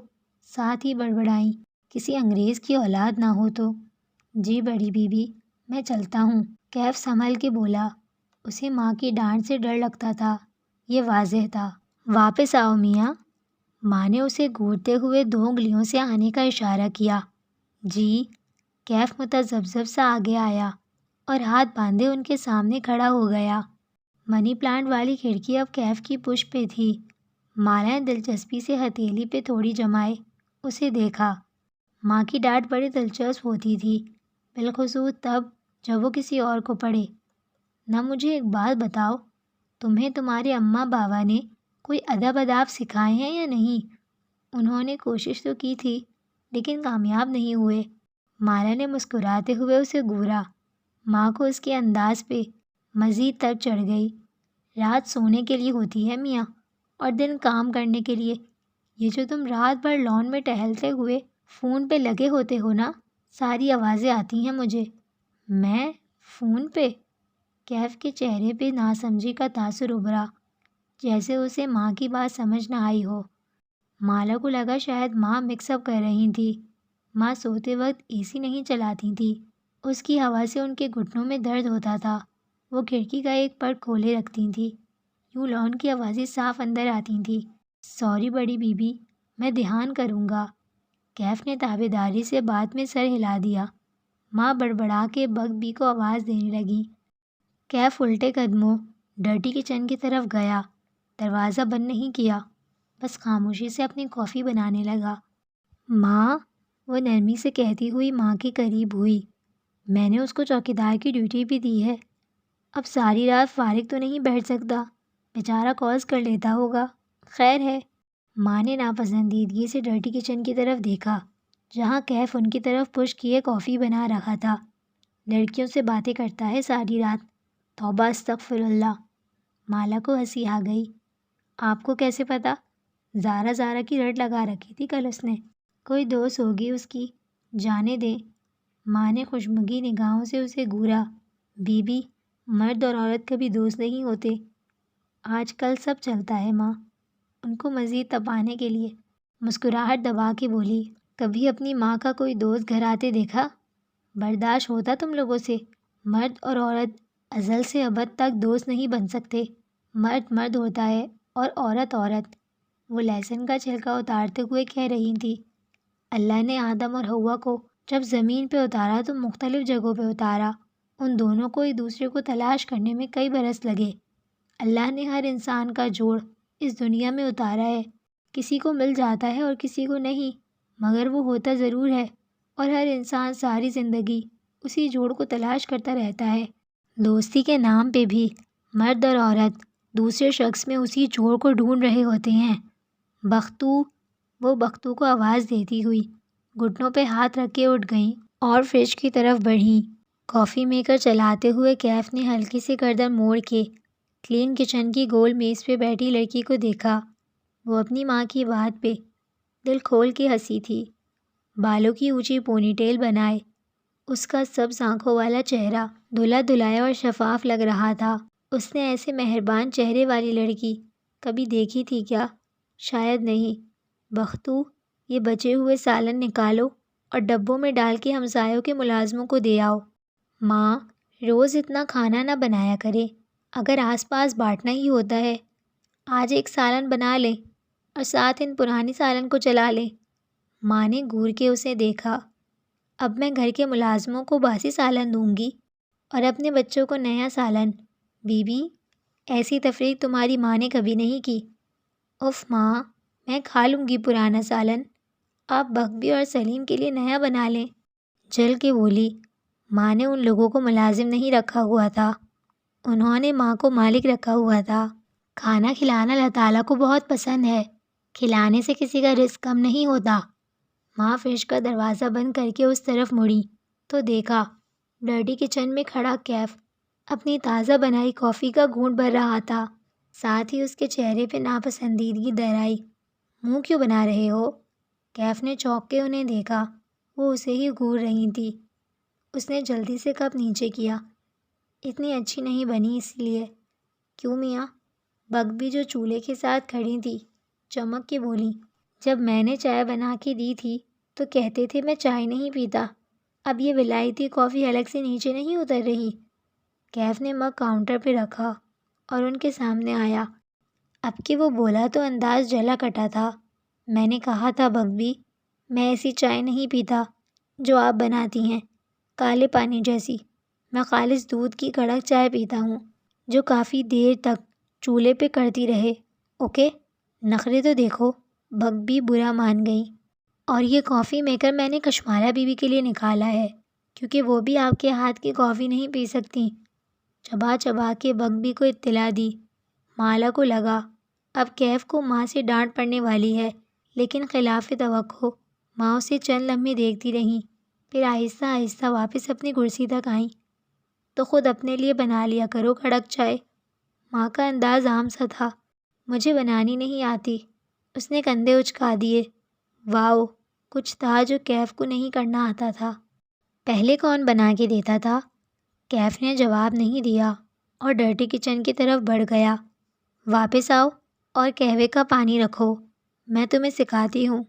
ساتھ ہی بڑبڑائیں، کسی انگریز کی اولاد نہ ہو تو۔ جی بڑی بی بی، میں چلتا ہوں، کیف سنبھل کے بولا۔ اسے ماں کی ڈانٹ سے ڈر لگتا تھا، یہ واضح تھا۔ واپس آؤ میاں۔ ماں نے اسے گھورتے ہوئے 2 انگلیوں سے آنے کا اشارہ کیا۔ جی۔ کیف متذبذب سا آگے آیا اور ہاتھ باندھے ان کے سامنے کھڑا ہو گیا۔ منی پلانٹ والی کھڑکی اب کیف کی پشت پہ تھی۔ مالا نے دلچسپی سے ہتھیلی پہ تھوڑی جمائے اسے دیکھا۔ ماں کی ڈانٹ بڑی دلچسپ ہوتی تھی، بالخصوص تب جب وہ کسی اور کو پڑھے۔ نہ مجھے ایک بات بتاؤ، تمہیں تمہارے اماں بابا نے کوئی ادب آداب سکھائے ہیں یا نہیں؟ انہوں نے کوشش تو کی تھی لیکن کامیاب نہیں ہوئے۔ مالا نے مسکراتے ہوئے اسے گھورا۔ ماں کو اس کے انداز پہ مزید تک چڑھ گئی۔ رات سونے کے لیے ہوتی ہے میاں، اور دن کام کرنے کے لیے۔ یہ جو تم رات بھر لان میں ٹہلتے ہوئے فون پہ لگے ہوتے ہو نا، ساری آوازیں آتی ہیں مجھے۔ میں فون پہ؟ کیف کے چہرے پہ ناسمجھی کا تاثر ابھرا، جیسے اسے ماں کی بات سمجھ نہ آئی ہو۔ مالا کو لگا شاید ماں مکس اپ کر رہی تھی۔ ماں سوتے وقت اے سی نہیں چلاتی تھی، اس کی ہوا سے ان کے گھٹنوں میں درد ہوتا تھا۔ وہ کھڑکی کا ایک پٹ کھولے رکھتی تھیں، یوں لان کی آوازیں صاف اندر آتی تھیں۔ سوری بڑی بی بی، میں دھیان کروں گا۔ کیف نے تابع داری سے بات میں سر ہلا دیا۔ ماں بڑبڑا کے بگ بی کو آواز دینے لگی۔ کیف الٹے قدموں ڈرٹی کچن کی طرف گیا، دروازہ بند نہیں کیا، بس خاموشی سے اپنی کافی بنانے لگا۔ ماں، وہ نرمی سے کہتی ہوئی ماں کے قریب ہوئی، میں نے اس کو چوکیدار کی ڈیوٹی بھی دی ہے، اب ساری رات فارغ تو نہیں بیٹھ سکتا، بیچارہ کالز کر لیتا ہوگا۔ خیر ہے۔ ماں نے ناپسندیدگی سے ڈرٹی کچن کی طرف دیکھا جہاں کیف ان کی طرف پش کیے کافی بنا رکھا تھا۔ لڑکیوں سے باتیں کرتا ہے ساری رات، توبہ استغفر اللہ۔ مالا کو ہنسی آ گئی۔ آپ کو کیسے پتا؟ زارا کی رٹ لگا رکھی تھی کل اس نے، کوئی دوست ہوگی اس کی، جانے دیں۔ ماں نے خوشمگی نگاہوں سے اسے گھورا۔ بی بی، مرد اور عورت کبھی دوست نہیں ہوتے، آج کل سب چلتا ہے ماں۔ ان کو مزید تپانے کے لیے مسکراہٹ دبا کے بولی، کبھی اپنی ماں کا کوئی دوست گھر آتے دیکھا؟ برداشت ہوتا تم لوگوں سے؟ مرد اور عورت ازل سے ابد تک دوست نہیں بن سکتے، مرد مرد ہوتا ہے اور عورت عورت۔ وہ لہسن کا چھلکا اتارتے ہوئے کہہ رہی تھی، اللہ نے آدم اور حوا کو جب زمین پہ اتارا تو مختلف جگہوں پہ اتارا، ان دونوں کو ایک دوسرے کو تلاش کرنے میں کئی برس لگے۔ اللہ نے ہر انسان کا جوڑ اس دنیا میں اتارا ہے، کسی کو مل جاتا ہے اور کسی کو نہیں، مگر وہ ہوتا ضرور ہے، اور ہر انسان ساری زندگی اسی جوڑ کو تلاش کرتا رہتا ہے۔ دوستی کے نام پہ بھی مرد اور عورت دوسرے شخص میں اسی جوڑ کو ڈھونڈ رہے ہوتے ہیں۔ بختو وہ بختو کو آواز دیتی ہوئی گھٹنوں پہ ہاتھ رکھ کے اٹھ گئیں اور فریج کی طرف بڑھیں۔ کافی میکر چلاتے ہوئے کیف نے ہلکی سی گردن موڑ کے کلین کچن کی گول میز پہ بیٹھی لڑکی کو دیکھا۔ وہ اپنی ماں کی بات پہ دل کھول کے ہنسی تھی۔ بالوں کی اونچی پونی ٹیل بنائے اس کا سبز آنکھوں والا چہرہ دھلا دھلایا اور شفاف لگ رہا تھا۔ اس نے ایسے مہربان چہرے والی لڑکی کبھی دیکھی تھی کیا؟ شاید نہیں۔ بختو، یہ بچے ہوئے سالن نکالو اور ڈبوں میں ڈال کے ہمسایوں کے ملازموں کو دے آؤ۔ ماں، روز اتنا کھانا نہ بنایا کرے، اگر آس پاس بانٹنا ہی ہوتا ہے۔ آج ایک سالن بنا لیں اور ساتھ ان پرانی سالن کو چلا لیں۔ ماں نے گور کے اسے دیکھا۔ اب میں گھر کے ملازموں کو باسی سالن دوں گی اور اپنے بچوں کو نیا سالن۔ بی بی، ایسی تفریح تمہاری ماں نے کبھی نہیں کی۔ اف ماں، میں کھا لوں گی پرانا سالن، آپ بخبی اور سلیم کے لیے نیا بنا لیں۔ جل کے بولی۔ ماں نے ان لوگوں کو ملازم نہیں رکھا ہوا تھا، انہوں نے ماں کو مالک رکھا ہوا تھا۔ کھانا کھلانا اللہ تعالیٰ کو بہت پسند ہے، کھلانے سے کسی کا رزق کم نہیں ہوتا۔ ماں فریج کا دروازہ بند کر کے اس طرف مڑی تو دیکھا ڈرٹی کچن میں کھڑا کیف اپنی تازہ بنائی کافی کا گھونٹ بھر رہا تھا۔ ساتھ ہی اس کے چہرے پہ ناپسندیدگی در آئی۔ منہ کیوں بنا رہے ہو؟ کیف نے چونک کے انہیں دیکھا۔ وہ اسے ہی گھور رہی تھی۔ اس نے جلدی سے کپ نیچے کیا۔ اتنی اچھی نہیں بنی اس لیے۔ کیوں میاں؟ بخبی جو چولہے کے ساتھ کھڑی تھی چمک کے بولی۔ جب میں نے چائے بنا کے دی تھی تو کہتے تھے میں چائے نہیں پیتا، اب یہ ولائتی کافی حلق سے نیچے نہیں اتر رہی۔ کیف نے مگ کاؤنٹر پہ رکھا اور ان کے سامنے آیا۔ اب کہ وہ بولا تو انداز جلا کٹا تھا۔ میں نے کہا تھا بخبی، میں ایسی چائے نہیں پیتا جو آپ بناتی ہیں، کالے پانی جیسی۔ میں خالص دودھ کی کڑک چائے پیتا ہوں جو کافی دیر تک چولہے پہ کرتی رہے۔ اوکے؟ نخرے تو دیکھو۔ بخبی برا مان گئی۔ اور یہ کافی میکر میں نے کشمالہ بی بی کے لیے نکالا ہے کیونکہ وہ بھی آپ کے ہاتھ کی کافی نہیں پی سکتی۔ چبا چبا کے بخبی کو اطلاع دی۔ مالا کو لگا اب کیف کو ماں سے ڈانٹ پڑنے والی ہے، لیکن خلاف توقع ماں اسے چند لمحے دیکھتی رہیں، پھر آہستہ آہستہ واپس اپنی کرسی تک آئیں۔ تو خود اپنے لیے بنا لیا کرو کڑک چائے۔ ماں کا انداز عام سا تھا۔ مجھے بنانی نہیں آتی۔ اس نے کندھے اچکا دیے۔ واؤ، کچھ تھا جو کیف کو نہیں کرنا آتا تھا۔ پہلے کون بنا کے دیتا تھا؟ کیف نے جواب نہیں دیا اور ڈرٹی کچن کی طرف بڑھ گیا۔ واپس آؤ اور قہوے کا پانی رکھو، میں تمہیں سکھاتی ہوں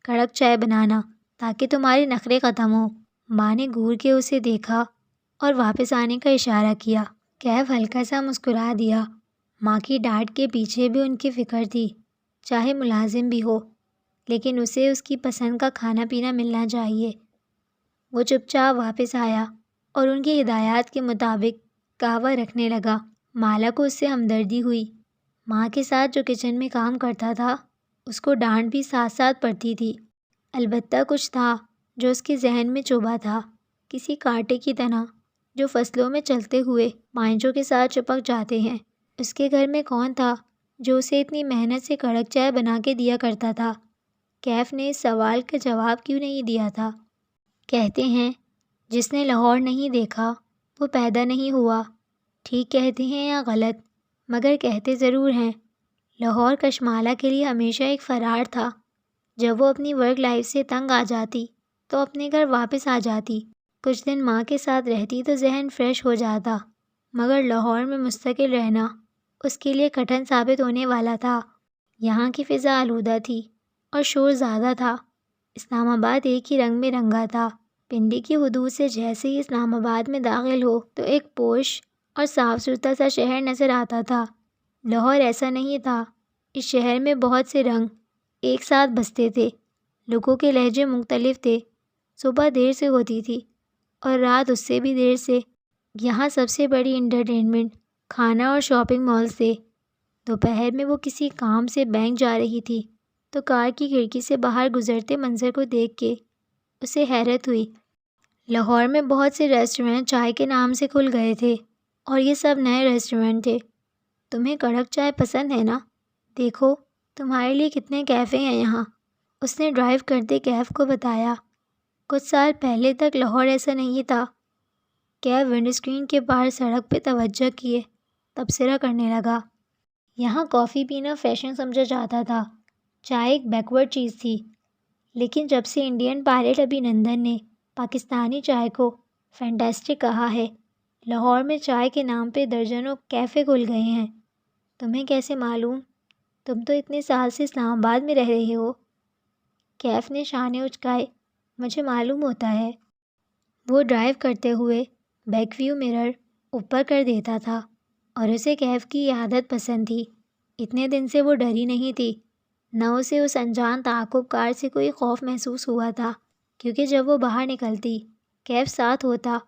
کڑک چائے بنانا تاکہ تمہارے نخرے ختم ہوں۔ ماں نے گور کے اسے دیکھا اور واپس آنے کا اشارہ کیا۔ کیف ہلکا سا مسکرا دیا۔ ماں کی ڈانٹ کے پیچھے بھی ان کی فکر تھی، چاہے ملازم بھی ہو لیکن اسے اس کی پسند کا کھانا پینا ملنا چاہیے۔ وہ چپ چاپ واپس آیا اور ان کی ہدایات کے مطابق قہوہ رکھنے لگا۔ مالا کو اس سے ہمدردی ہوئی۔ ماں کے ساتھ جو کچن میں کام کرتا تھا اس کو ڈانٹ بھی ساتھ ساتھ پڑتی تھی، البتہ کچھ تھا جو اس کے ذہن میں چبھا تھا، کسی کانٹے کی طرح جو فصلوں میں چلتے ہوئے مائنچوں کے ساتھ چپک جاتے ہیں۔ اس کے گھر میں کون تھا جو اسے اتنی محنت سے کڑک چائے بنا کے دیا کرتا تھا؟ کیف نے اس سوال کا جواب کیوں نہیں دیا تھا؟ کہتے ہیں جس نے لاہور نہیں دیکھا وہ پیدا نہیں ہوا۔ ٹھیک کہتے ہیں یا غلط؟ مگر کہتے ضرور ہیں۔ لاہور کشمالہ کے لیے ہمیشہ ایک فرار تھا۔ جب وہ اپنی ورک لائف سے تنگ آ جاتی تو اپنے گھر واپس آ جاتی، کچھ دن ماں کے ساتھ رہتی تو ذہن فریش ہو جاتا، مگر لاہور میں مستقل رہنا اس کے لیے کٹھن ثابت ہونے والا تھا۔ یہاں کی فضا آلودہ تھی اور شور زیادہ تھا۔ اسلام آباد ایک ہی رنگ میں رنگا تھا۔ پنڈی کی حدود سے جیسے ہی اسلام آباد میں داخل ہو تو ایک پوش اور صاف ستھرا سا شہر نظر آتا تھا۔ لاہور ایسا نہیں تھا۔ اس شہر میں بہت سے رنگ ایک ساتھ بستے تھے، لوگوں کے لہجے مختلف تھے۔ صبح دیر سے ہوتی تھی اور رات اس سے بھی دیر سے۔ یہاں سب سے بڑی انٹرٹینمنٹ کھانا اور شاپنگ مالز تھے۔ دوپہر میں وہ کسی کام سے بینک جا رہی تھی تو کار کی کھڑکی سے باہر گزرتے منظر کو دیکھ کے اسے حیرت ہوئی۔ لاہور میں بہت سے ریسٹورنٹ چائے کے نام سے کھل گئے تھے اور یہ سب نئے ریسٹورنٹ تھے۔ تمہیں کڑک چائے پسند ہے نا؟ دیکھو تمہارے لیے کتنے کیفے ہیں یہاں۔ اس نے ڈرائیو کرتے کیف کو بتایا۔ کچھ سال پہلے تک لاہور ایسا نہیں تھا۔ کیف ونڈ اسکرین کے باہر سڑک پہ توجہ کیے تبصرہ کرنے لگا۔ یہاں کافی پینا فیشن سمجھا جاتا تھا، چائے ایک بیکورڈ چیز تھی، لیکن جب سے انڈین پائلٹ ابھینندن نے پاکستانی چائے کو فینٹاسٹک کہا ہے، لاہور میں چائے کے نام پہ درجنوں کیفے کھل گئے ہیں۔ تمہیں کیسے معلوم؟ تم تو اتنے سال سے اسلام آباد میں رہ رہے ہو۔ کیف نے شانے اچکائے۔ مجھے معلوم ہوتا ہے۔ وہ ڈرائیو کرتے ہوئے بیک ویو مرر اوپر کر دیتا تھا اور اسے کیف کی یہ عادت پسند تھی۔ اتنے دن سے وہ ڈری نہیں تھی، نہ اسے اس انجان تعاقب کار سے کوئی خوف محسوس ہوا تھا، کیونکہ جب وہ باہر نکلتی کیف ساتھ ہوتا۔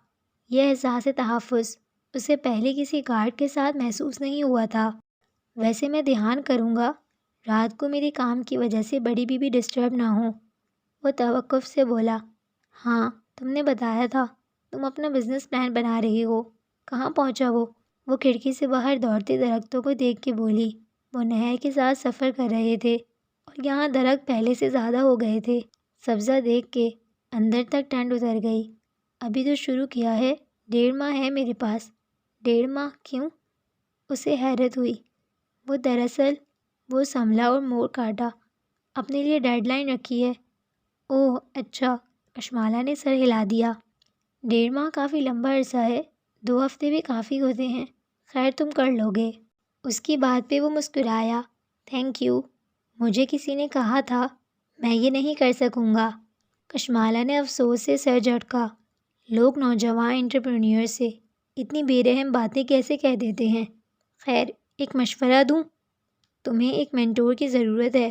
یہ احساس تحفظ اسے پہلے کسی گارڈ کے ساتھ محسوس نہیں ہوا تھا۔ ویسے میں دھیان کروں گا رات کو میری کام کی وجہ سے بڑی بیوی ڈسٹرب نہ ہو، وہ توقف سے بولا۔ ہاں، تم نے بتایا تھا تم اپنا بزنس پلان بنا رہی ہو، کہاں پہنچا وہ؟ وہ کھڑکی سے باہر دوڑتے درختوں کو دیکھ کے بولی۔ وہ نہر کے ساتھ سفر کر رہے تھے اور یہاں درخت پہلے سے زیادہ ہو گئے تھے۔ سبزہ دیکھ کے اندر تک ٹھنڈ اتر گئی۔ ابھی تو شروع کیا ہے، 1.5 ماہ ہے میرے پاس۔ 1.5 ماہ کیوں؟ اسے حیرت ہوئی۔ وہ دراصل وہ سنبھلا اور موڑ کاٹا۔ اپنے لیے ڈیڈ لائن رکھی ہے؟ اوہ اچھا، کشمالہ نے سر ہلا دیا۔ 1.5 ماہ کافی لمبا عرصہ ہے، 2 ہفتے بھی کافی ہوتے ہیں۔ خیر تم کر لو گے۔ اس کی بات پہ وہ مسکرایا۔ تھینک یو، مجھے کسی نے کہا تھا میں یہ نہیں کر سکوں گا۔ کشمالہ نے افسوس سے سر جھٹکا۔ لوگ نوجوان انٹرپرینیور سے اتنی بے رحم باتیں کیسے کہہ دیتے ہیں؟ خیر ایک مشورہ دوں؟ تمہیں ایک مینٹور کی ضرورت ہے۔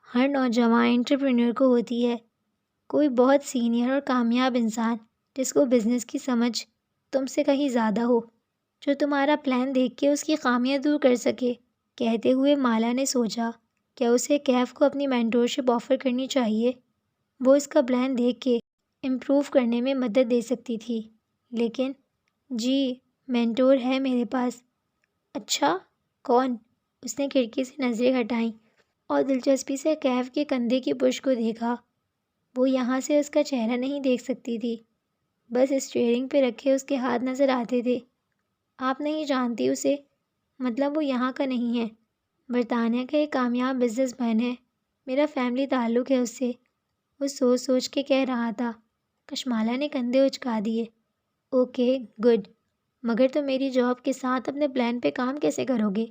ہر نوجوان انٹرپرینیور کو ہوتی ہے، کوئی بہت سینئر اور کامیاب انسان جس کو بزنس کی سمجھ تم سے کہیں زیادہ ہو، جو تمہارا پلان دیکھ کے اس کی خامیاں دور کر سکے۔ کہتے ہوئے مالا نے سوچا کیا اسے کیف کو اپنی مینٹورشپ آفر کرنی چاہیے۔ وہ اس کا پلان دیکھ کے امپروو کرنے میں مدد دے سکتی تھی، لیکن جی مینٹور ہے میرے پاس۔ اچھا کون؟ اس نے کھڑکی سے نظریں ہٹائیں اور دلچسپی سے کیف کے کندھے کی پشت کو دیکھا۔ وہ یہاں سے اس کا چہرہ نہیں دیکھ سکتی تھی، بس اسٹیئرنگ پہ رکھے اس کے ہاتھ نظر آتے تھے۔ آپ نہیں جانتی اسے؟ مطلب وہ یہاں کا نہیں ہے، برطانیہ کا ایک کامیاب بزنس مین ہے، میرا فیملی تعلق ہے اس سے۔ وہ سوچ سوچ کے کہہ رہا تھا۔ کشمالہ نے کندھے اچکا دیے۔ اوکے گڈ، مگر تم میری جاب کے ساتھ اپنے پلان پہ کام کیسے کرو گے؟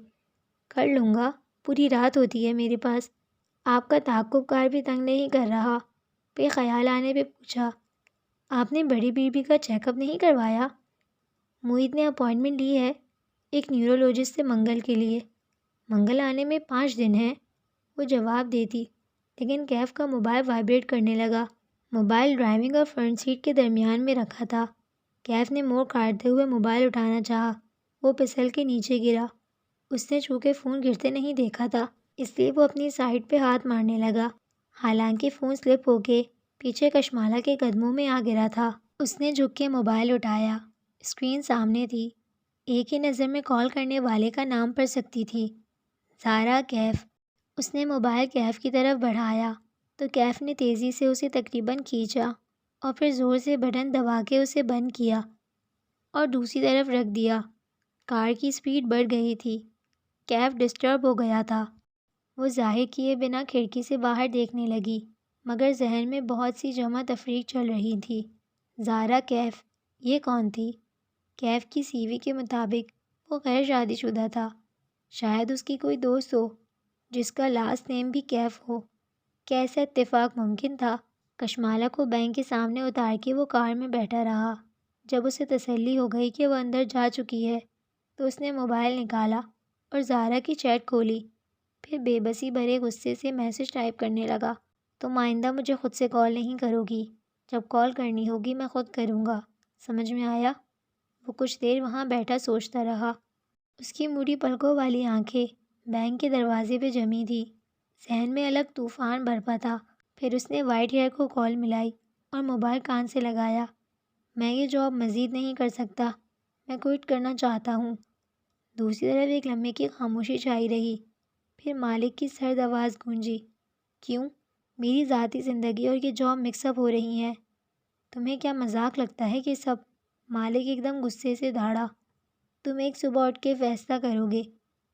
کر لوں گا، پوری رات ہوتی ہے میرے پاس۔ آپ کا تعاقب کار بھی تنگ نہیں کر رہا؟ پہ خیال آنے پہ پوچھا۔ آپ نے بڑی بیوی کا چیک اپ نہیں کروایا؟ موہت نے اپائنٹمنٹ لی ہے ایک نیورولوجسٹ سے منگل کے لیے۔ منگل آنے میں 5 دن ہیں، وہ جواب دیتی، لیکن کیف کا موبائل وائبریٹ کرنے لگا۔ موبائل ڈرائیونگ اور فرنٹ سیٹ کے درمیان میں رکھا تھا۔ کیف نے موڑ کاٹتے ہوئے موبائل اٹھانا چاہا، وہ پھسل کے نیچے گرا۔ اس نے چونکہ فون گرتے نہیں دیکھا تھا، اس لیے وہ اپنی سائٹ پہ ہاتھ مارنے لگا، حالانکہ فون سلپ ہو کے پیچھے کشمالہ کے قدموں میں آ گرا تھا۔ اس نے جھک کے موبائل اٹھایا، اسکرین سامنے تھی، ایک ہی نظر میں کال کرنے والے کا نام پڑھ سکتی تھی، زارا کیف۔ اس نے موبائل کیف کی طرف بڑھایا تو کیف نے تیزی سے اسے تقریباً کھینچا اور پھر زور سے بٹن دبا کے اسے بند کیا اور دوسری طرف رکھ دیا۔ کار کی سپیڈ بڑھ گئی تھی، کیف ڈسٹرب ہو گیا تھا۔ وہ ظاہر کیے بنا کھڑکی سے باہر دیکھنے لگی، مگر ذہن میں بہت سی جمع تفریق چل رہی تھی۔ زارا کیف، یہ کون تھی؟ کیف کی سی وی کے مطابق وہ غیر شادی شدہ تھا، شاید اس کی کوئی دوست ہو جس کا لاسٹ نیم بھی کیف ہو۔ کیا ایسا اتفاق ممکن تھا؟ کشمالہ کو بینک کے سامنے اتار کے وہ کار میں بیٹھا رہا۔ جب اسے تسلی ہو گئی کہ وہ اندر جا چکی ہے تو اس نے موبائل نکالا اور زارا کی چیٹ کھولی، پھر بے بسی بھرے غصے سے میسج ٹائپ کرنے لگا۔ تم آئندہ مجھے خود سے کال نہیں کرو گی، جب کال کرنی ہوگی میں خود کروں گا، سمجھ میں آیا؟ وہ کچھ دیر وہاں بیٹھا سوچتا رہا۔ اس کی موڑی پلکوں والی آنکھیں بینک کے دروازے پہ جمی تھی، ذہن میں الگ طوفان برپا تھا۔ پھر اس نے وائٹ ہیئر کو کال ملائی اور موبائل کان سے لگایا۔ میں یہ جاب مزید نہیں کر سکتا، میں کوئٹ کرنا چاہتا ہوں۔ دوسری طرف ایک لمحے کی خاموشی چھائی رہی، پھر مالک کی سرد آواز گونجی۔ کیوں؟ میری ذاتی زندگی اور یہ جاب مکس اپ ہو رہی ہیں۔ تمہیں کیا مذاق لگتا ہے کہ سب؟ مالک ایک دم غصے سے دھاڑا۔ تم ایک صبح اٹھ کے فیصلہ کرو گے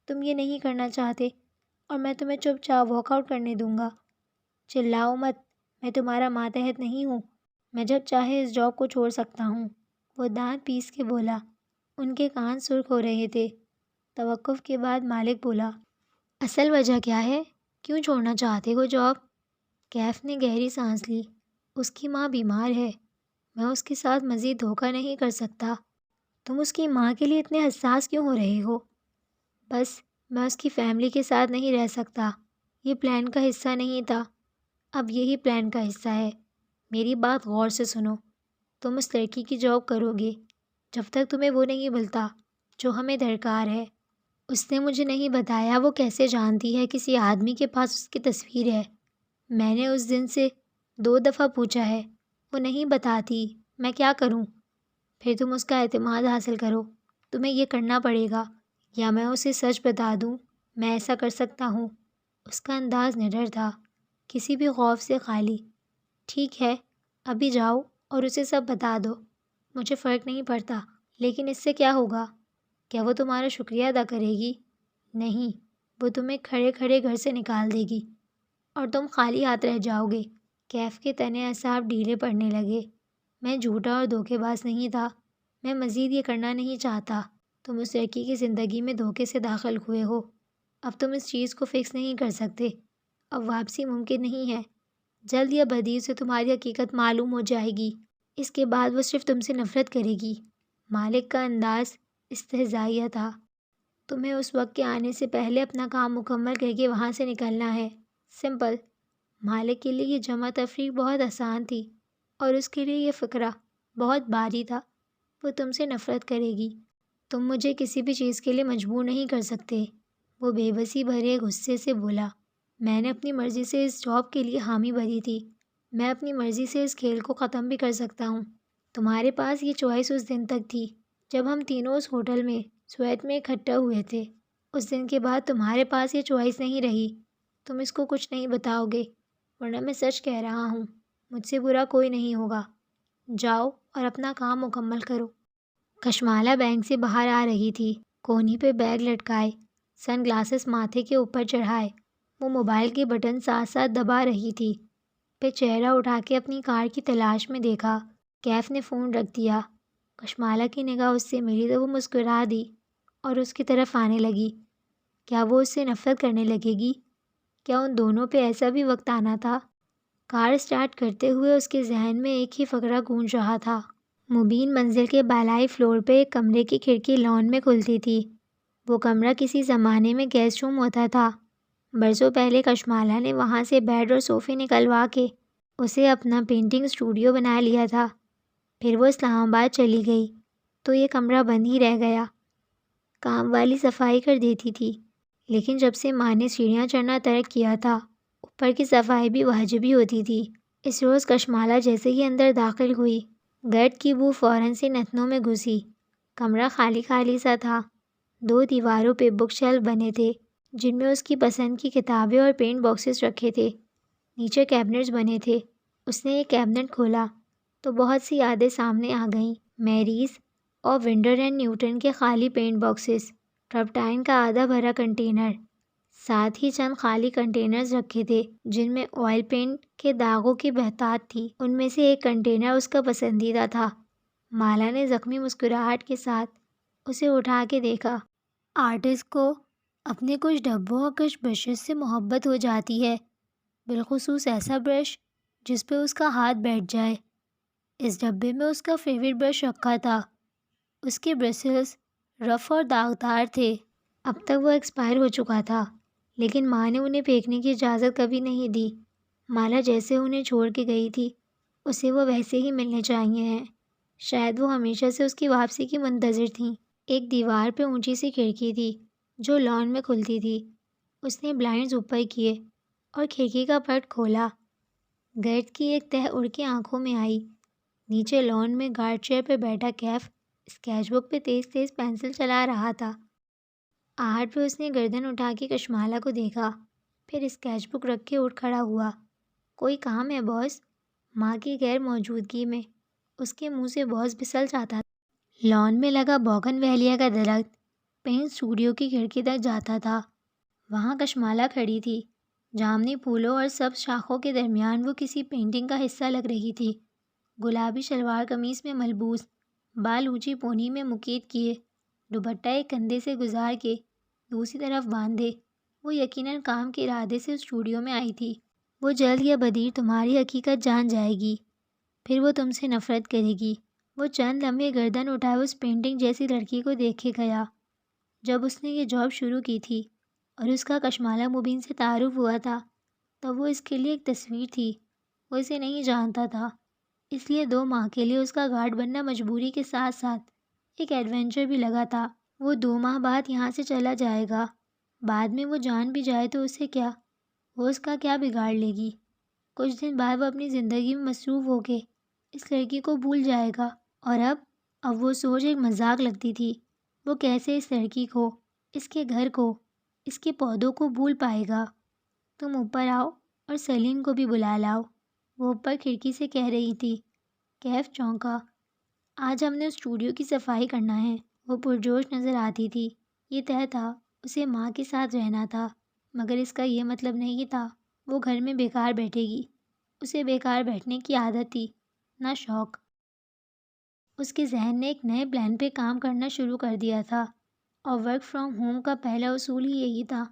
تم یہ نہیں کرنا چاہتے اور میں تمہیں چپ چاپ واک آؤٹ کرنے دوں گا۔ چلاؤ مت، میں تمہارا ماتحت نہیں ہوں، میں جب چاہے اس جاب کو چھوڑ سکتا ہوں۔ وہ دانت پیس کے بولا۔ ان کے کان سرخ ہو رہے تھے۔ توقف کے بعد مالک بولا، اصل وجہ کیا ہے؟ کیوں چھوڑنا چاہتے ہو جاب؟ کیف نے گہری سانس لی۔ اس کی ماں بیمار ہے، میں اس کے ساتھ مزید دھوکہ نہیں کر سکتا۔ تم اس کی ماں کے لیے اتنے حساس کیوں ہو رہے ہو؟ بس میں اس کی فیملی کے ساتھ نہیں رہ سکتا۔ یہ پلان کا حصہ نہیں تھا، اب یہی پلان کا حصہ ہے۔ میری بات غور سے سنو۔ تم اس لڑکی کی جاب کرو گے جب تک تمہیں وہ نہیں ملتا جو ہمیں درکار ہے۔ اس نے مجھے نہیں بتایا وہ کیسے جانتی ہے کسی آدمی کے پاس اس کی تصویر ہے۔ میں نے اس دن سے 2 دفعہ پوچھا ہے، وہ نہیں بتاتی۔ میں کیا کروں؟ پھر تم اس کا اعتماد حاصل کرو۔ تمہیں یہ کرنا پڑے گا یا میں اسے سچ بتا دوں میں ایسا کر سکتا ہوں۔ اس کا انداز نڈر تھا، کسی بھی خوف سے خالی۔ ٹھیک ہے، ابھی جاؤ اور اسے سب بتا دو۔ مجھے فرق نہیں پڑتا، لیکن اس سے کیا ہوگا؟ کیا وہ تمہارا شکریہ ادا کرے گی؟ نہیں، وہ تمہیں کھڑے کھڑے گھر سے نکال دے گی اور تم خالی ہاتھ رہ جاؤ گے۔ کیف کے تنے اعصاب ڈھیلے پڑنے لگے۔ میں جھوٹا اور دھوکے باز نہیں تھا، میں مزید یہ کرنا نہیں چاہتا۔ تم اس لڑکی کی زندگی میں دھوکے سے داخل ہوئے ہو، اب تم اس چیز کو فکس نہیں کر سکتے، اب واپسی ممکن نہیں ہے۔ جلد یا بدیر سے تمہاری حقیقت معلوم ہو جائے گی، اس کے بعد وہ صرف تم سے نفرت کرے گی۔ مالک کا انداز استہزائیہ تھا۔ تمہیں اس وقت کے آنے سے پہلے اپنا کام مکمل کر کے وہاں سے نکلنا ہے، سمپل۔ مالک کے لیے یہ جمع تفریق بہت آسان تھی اور اس کے لیے یہ فقرہ بہت بھاری تھا۔ وہ تم سے نفرت کرے گی، تم مجھے کسی بھی چیز کے لیے مجبور نہیں کر سکتے۔ وہ بے بسی بھرے غصے سے بولا، میں نے اپنی مرضی سے اس جاب کے لیے حامی بھری تھی، میں اپنی مرضی سے اس کھیل کو ختم بھی کر سکتا ہوں۔ تمہارے پاس یہ چوائس اس دن تک تھی جب ہم تینوں اس ہوٹل میں سویٹ میں اکٹھا ہوئے تھے۔ اس دن کے بعد تمہارے پاس یہ چوائس نہیں رہی۔ تم اس کو کچھ نہیں بتاؤ گے، ورنہ میں سچ کہہ رہا ہوں، مجھ سے برا کوئی نہیں ہوگا۔ جاؤ اور اپنا کام مکمل کرو۔ کشمالہ بینک سے باہر آ رہی تھی، کونی پہ بیگ لٹکائے، سن گلاسز ماتھے کے اوپر چڑھائے۔ وہ موبائل کے بٹن ساتھ ساتھ دبا رہی تھی۔ پھر چہرہ اٹھا کے اپنی کار کی تلاش میں دیکھا۔ کیف نے فون رکھ دیا۔ کشمالہ کی نگاہ اس سے ملی تو وہ مسکرا دی اور اس کی طرف آنے لگی۔ کیا وہ اس سے نفرت کرنے لگے گی؟ کیا ان دونوں پہ ایسا بھی وقت آنا تھا؟ کار سٹارٹ کرتے ہوئے اس کے ذہن میں ایک ہی فقرہ گونج رہا تھا۔ مبین منزل کے بالائی فلور پہ ایک کمرے کی کھڑکی لان میں کھلتی تھی۔ وہ کمرہ کسی زمانے میں گیسٹ روم ہوتا تھا۔ برسوں پہلے کشمالہ نے وہاں سے بیڈ اور صوفے نکلوا کے اسے اپنا پینٹنگ اسٹوڈیو بنا لیا تھا۔ پھر وہ اسلام آباد چلی گئی تو یہ کمرہ بند ہی رہ گیا۔ کام والی صفائی کر دیتی تھی، لیکن جب سے ماں نے سیڑھیاں چڑھنا ترک کیا تھا، اوپر کی صفائی بھی واجب ہی ہوتی تھی۔ اس روز کشمالہ جیسے ہی اندر داخل ہوئی، گرد کی بو فوراً سے نتنوں میں گھسی۔ کمرہ خالی خالی سا تھا۔ 2 دیواروں پہ بک شیلف بنے تھے جن میں اس کی پسند کی کتابیں اور پینٹ باکسز رکھے تھے۔ نیچے کیبنٹس بنے تھے۔ اس نے ایک کیبنٹ کھولا تو بہت سی یادیں سامنے آ گئیں۔ میریز اور ونڈر اینڈ نیوٹن کے خالی پینٹ باکسز، ٹرپٹائن کا آدھا بھرا کنٹینر، ساتھ ہی چند خالی کنٹینرز رکھے تھے جن میں آئل پینٹ کے داغوں کی بہتات تھی۔ ان میں سے ایک کنٹینر اس کا پسندیدہ تھا۔ مالا نے زخمی مسکراہٹ کے ساتھ اسے اٹھا کے دیکھا۔ آرٹسٹ کو اپنے کچھ ڈبوں اور کچھ برشز سے محبت ہو جاتی ہے، بالخصوص ایسا برش جس پہ اس کا ہاتھ بیٹھ جائے۔ اس ڈبے میں اس کا فیوریٹ برش رکھا تھا۔ اس کے برسلز رف اور داغدار تھے۔ اب تک وہ ایکسپائر ہو چکا تھا، لیکن ماں نے انہیں پھینکنے کی اجازت کبھی نہیں دی۔ مالا جیسے انہیں چھوڑ کے گئی تھی، اسے وہ ویسے ہی ملنے چاہیے ہیں۔ شاید وہ ہمیشہ سے اس کی واپسی کی منتظر تھیں۔ ایک دیوار پہ اونچی سی کھڑکی تھی جو لان میں کھلتی تھی۔ اس نے بلائنڈز اوپر کیے اور کھڑکی کا پٹ کھولا۔ گرد کی ایک تہہ اڑ کے آنکھوں میں آئی۔ نیچے لان میں گارڈ چیئر پہ بیٹھا کیف اسکیچ بک پہ تیز تیز پینسل چلا رہا تھا۔ آہٹ پہ اس نے گردن اٹھا کے کشمالہ کو دیکھا، پھر اسکیچ بک رکھ کے اٹھ کھڑا ہوا۔ کوئی کام ہے باس؟ ماں کی غیر موجودگی میں اس کے منہ سے باس پھسل جاتا تھا۔ لان میں لگا بوگن ویلیا کا درخت پینٹ اسٹوڈیو کی کھڑکی تک جاتا تھا۔ وہاں کشمالا کھڑی تھی، جامنی پھولوں اور سبز شاخوں کے درمیان وہ کسی پینٹنگ کا حصہ لگ رہی تھی۔ گلابی شلوار قمیص میں ملبوس، بال اونچی پونی میں مکیت کیے، دوپٹہ ایک کندھے سے گزار کے دوسری طرف باندھے، وہ یقیناً کام کے ارادے سے اسٹوڈیو میں آئی تھی۔ وہ جلد یا بدیر تمہاری حقیقت جان جائے گی، پھر وہ تم سے نفرت کرے گی۔ وہ چند لمحے گردن اٹھائے اس پینٹنگ جیسی لڑکی کو دیکھے گیا۔ جب اس نے یہ جاب شروع کی تھی اور اس کا کشمالا مبین سے تعارف ہوا تھا تب وہ اس کے لیے ایک تصویر تھی۔ وہ اسے نہیں جانتا تھا، اس لیے 2 ماہ کے لیے اس کا گارڈ بننا مجبوری کے ساتھ ساتھ ایک ایڈونچر بھی لگا تھا۔ وہ 2 ماہ بعد یہاں سے چلا جائے گا، بعد میں وہ جان بھی جائے تو اسے کیا؟ وہ اس کا کیا بگاڑ لے گی؟ کچھ دن بعد وہ اپنی زندگی میں مصروف ہو کے اس لڑکی کو بھول جائے گا۔ اور اب وہ سوچ ایک مذاق لگتی تھی۔ وہ کیسے اس لڑکی کو، اس کے گھر کو، اس کے پودوں کو بھول پائے گا؟ تم اوپر آؤ اور سلیم کو بھی بلا لاؤ، وہ اوپر کھڑکی سے کہہ رہی تھی۔ کیف چونکا۔ آج ہم نے اسٹوڈیو کی صفائی کرنا ہے، وہ پرجوش نظر آتی تھی۔ یہ طے تھا اسے ماں کے ساتھ رہنا تھا، مگر اس کا یہ مطلب نہیں تھا وہ گھر میں بیکار بیٹھے گی۔ اسے بیکار بیٹھنے کی عادت تھی، نہ شوق۔ اس کے ذہن نے ایک نئے پلان پہ کام کرنا شروع کر دیا تھا، اور ورک فرام ہوم کا پہلا اصول ہی یہی تھا۔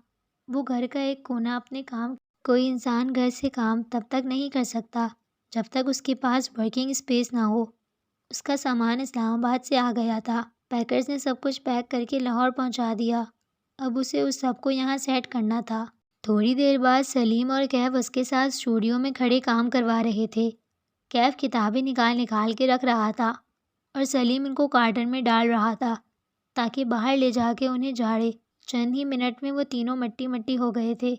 وہ گھر کا ایک کونا اپنے کام، کوئی انسان گھر سے کام تب تک نہیں کر سکتا جب تک اس کے پاس ورکنگ اسپیس نہ ہو۔ اس کا سامان اسلام آباد سے آ گیا تھا، پیکرز نے سب کچھ پیک کر کے لاہور پہنچا دیا، اب اسے اس سب کو یہاں سیٹ کرنا تھا۔ تھوڑی دیر بعد سلیم اور کیف اس کے ساتھ اسٹوڈیو میں کھڑے کام کروا رہے تھے۔ کیف کتابیں نکال کے رکھ رہا تھا اور سلیم ان کو کارٹن میں ڈال رہا تھا تاکہ باہر لے جا کے انہیں جھاڑے۔ چند ہی منٹ میں وہ تینوں مٹی مٹی ہو گئے تھے۔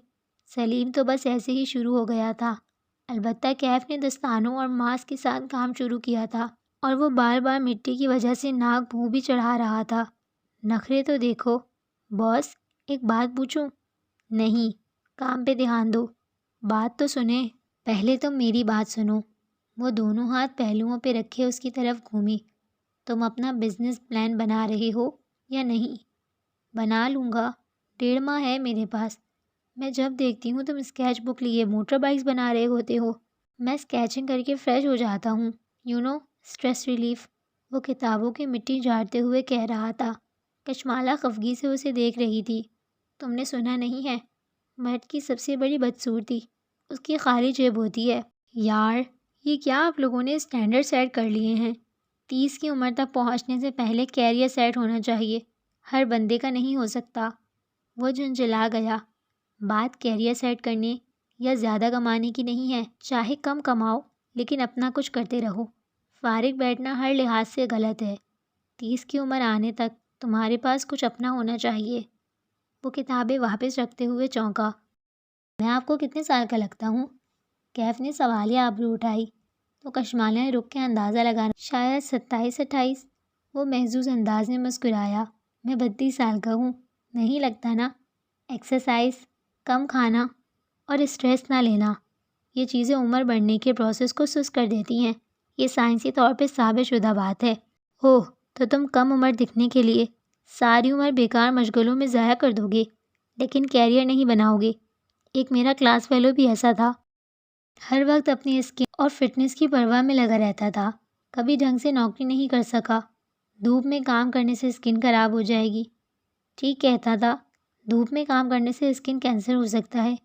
سلیم تو بس ایسے ہی شروع ہو گیا تھا، البتہ کیف نے دستانوں اور ماسک کے ساتھ کام شروع کیا تھا، اور وہ بار بار مٹی کی وجہ سے ناک منہ بھی چڑھا رہا تھا۔ نخرے تو دیکھو۔ باس، ایک بات پوچھوں؟ نہیں، کام پہ دھیان دو۔ بات تو سنیں، پہلے تم میری بات سنو۔ وہ دونوں ہاتھ پہلوؤں پہ رکھے اس کی طرف گھومی۔ تم اپنا بزنس پلان بنا رہے ہو یا نہیں؟ بنا لوں گا، 1.5 ماہ ہے میرے پاس۔ میں جب دیکھتی ہوں تم اسکیچ بک لیے موٹر بائکس بنا رہے ہوتے ہو، میں اسکیچنگ کر کے فریش ہو جاتا ہوں، اسٹریس ریلیف۔ وہ کتابوں کی مٹی جھاڑتے ہوئے کہہ رہا تھا۔ کشمالا خفگی سے اسے دیکھ رہی تھی۔ تم نے سنا نہیں ہے، مرد کی سب سے بڑی بدصورتی اس کی خالی جیب ہوتی ہے۔ یار، یہ کیا آپ لوگوں نے اسٹینڈرڈ سیٹ کر لیے ہیں؟ 30 کی عمر تک پہنچنے سے پہلے کیریئر سیٹ ہونا چاہیے، ہر بندے کا نہیں ہو سکتا۔ وہ جھنجھلا گیا۔ بات کیریئر سیٹ کرنے یا زیادہ کمانے کی نہیں ہے، چاہے کم کماؤ لیکن اپنا کچھ کرتے رہو۔ فارغ بیٹھنا ہر لحاظ سے غلط ہے۔ 30 کی عمر آنے تک تمہارے پاس کچھ اپنا ہونا چاہیے۔ وہ کتابیں واپس رکھتے ہوئے چونکا۔ میں آپ کو کتنے سال کا لگتا ہوں؟ کیف نے سوالیہ آبرو اٹھائی تو کشمالا نے رک کے اندازہ لگانا، شاید 27-28۔ وہ محظوظ انداز میں مسکرایا۔ میں 32 سال کا ہوں، نہیں لگتا نا؟ ایکسرسائز، کم کھانا اور اسٹریس نہ لینا، یہ چیزیں عمر بڑھنے کے پروسیس کو سست کر دیتی ہیں۔ یہ سائنسی طور پہ ثابت شدہ بات ہے۔ اوہ، تو تم کم عمر دکھنے کے لیے ساری عمر بیکار مشغلوں میں ضائع کر دو گے لیکن کیریئر نہیں بناؤ گے۔ ایک میرا کلاس فیلو بھی ایسا تھا، ہر وقت اپنی اسکن اور فٹنس کی پرواہ میں لگا رہتا تھا، کبھی ڈھنگ سے نوکری نہیں کر سکا۔ دھوپ میں کام کرنے سے اسکن خراب ہو جائے گی، ٹھیک کہتا تھا، دھوپ میں کام کرنے سے اسکن کینسر ہو سکتا ہے،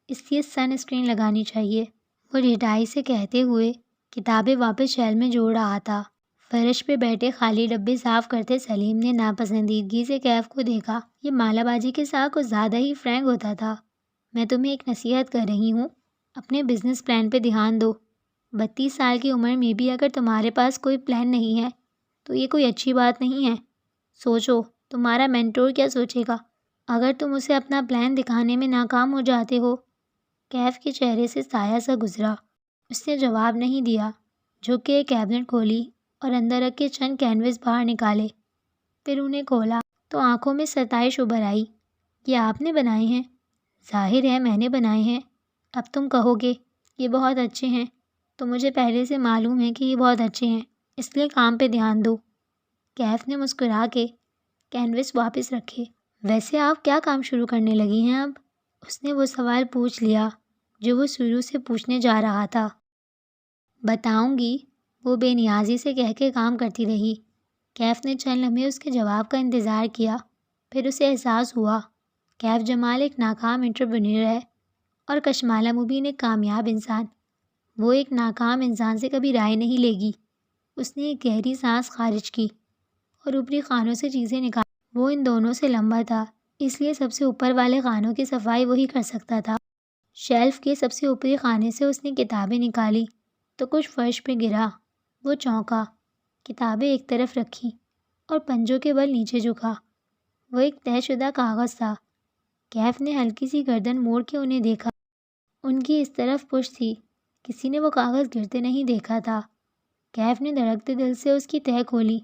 اس لیے سن اسکرین لگانی چاہیے۔ وہ ڈھٹائی سے کہتے ہوئے کتابیں واپس شیل میں جوڑ رہا تھا۔ فرش پہ بیٹھے خالی ڈبے صاف کرتے سلیم نے ناپسندیدگی سے کیف کو دیکھا۔ یہ مالا بازی کے ساتھ کچھ زیادہ ہی فرینک ہوتا تھا۔ میں تمہیں ایک نصیحت کر رہی ہوں، اپنے بزنس پلان پہ دھیان دو۔ 32 سال کی عمر میں بھی اگر تمہارے پاس کوئی پلان نہیں ہے تو یہ کوئی اچھی بات نہیں ہے۔ سوچو، تمہارا مینٹور کیا سوچے گا اگر تم اسے اپنا پلان دکھانے میں ناکام ہو جاتے ہو؟ کیف کے چہرے سے سایہ سا گزرا۔ اس نے جواب نہیں دیا، جھک کے کیبنٹ کھولی اور اندر رکھ کے چند کینوس باہر نکالے، پھر انہیں کھولا تو آنکھوں میں ستائش ابھر آئی۔ یہ آپ نے بنائے ہیں؟ ظاہر ہے میں نے بنائے ہیں، اب تم کہو گے یہ بہت اچھے ہیں، تو مجھے پہلے سے معلوم ہے کہ یہ بہت اچھے ہیں، اس لیے کام پہ دھیان دو۔ کیف نے مسکرا کے کینوس واپس رکھے۔ ویسے آپ کیا کام شروع کرنے لگی ہیں اب؟ اس نے وہ سوال پوچھ لیا جو وہ شروع سے پوچھنے جا رہا تھا۔ بتاؤں گی، وہ بے نیازی سے کہہ کے کام کرتی رہی۔ کیف نے چند لمحے اس کے جواب کا انتظار کیا، پھر اسے احساس ہوا کیف جمال ایک ناکام انٹرپرینور ہے اور کشمالہ مبین ایک کامیاب انسان۔ وہ ایک ناکام انسان سے کبھی رائے نہیں لے گی۔ اس نے ایک گہری سانس خارج کی اور اوپری خانوں سے چیزیں نکالی۔ وہ ان دونوں سے لمبا تھا، اس لیے سب سے اوپر والے خانوں کی صفائی وہی کر سکتا تھا۔ شیلف کے سب سے اوپری خانے سے اس نے کتابیں نکالی تو کچھ فرش پہ گرا۔ وہ چونکا، کتابیں ایک طرف رکھی اور پنجوں کے بل نیچے جھکا۔ وہ ایک طے شدہ کاغذ تھا۔ کیف نے ہلکی سی گردن موڑ کے انہیں دیکھا۔ ان کی اس طرف پشت تھی، کسی نے وہ کاغذ گرتے نہیں دیکھا تھا۔ کیف نے دھڑکتے دل سے اس کی تہہ کھولی۔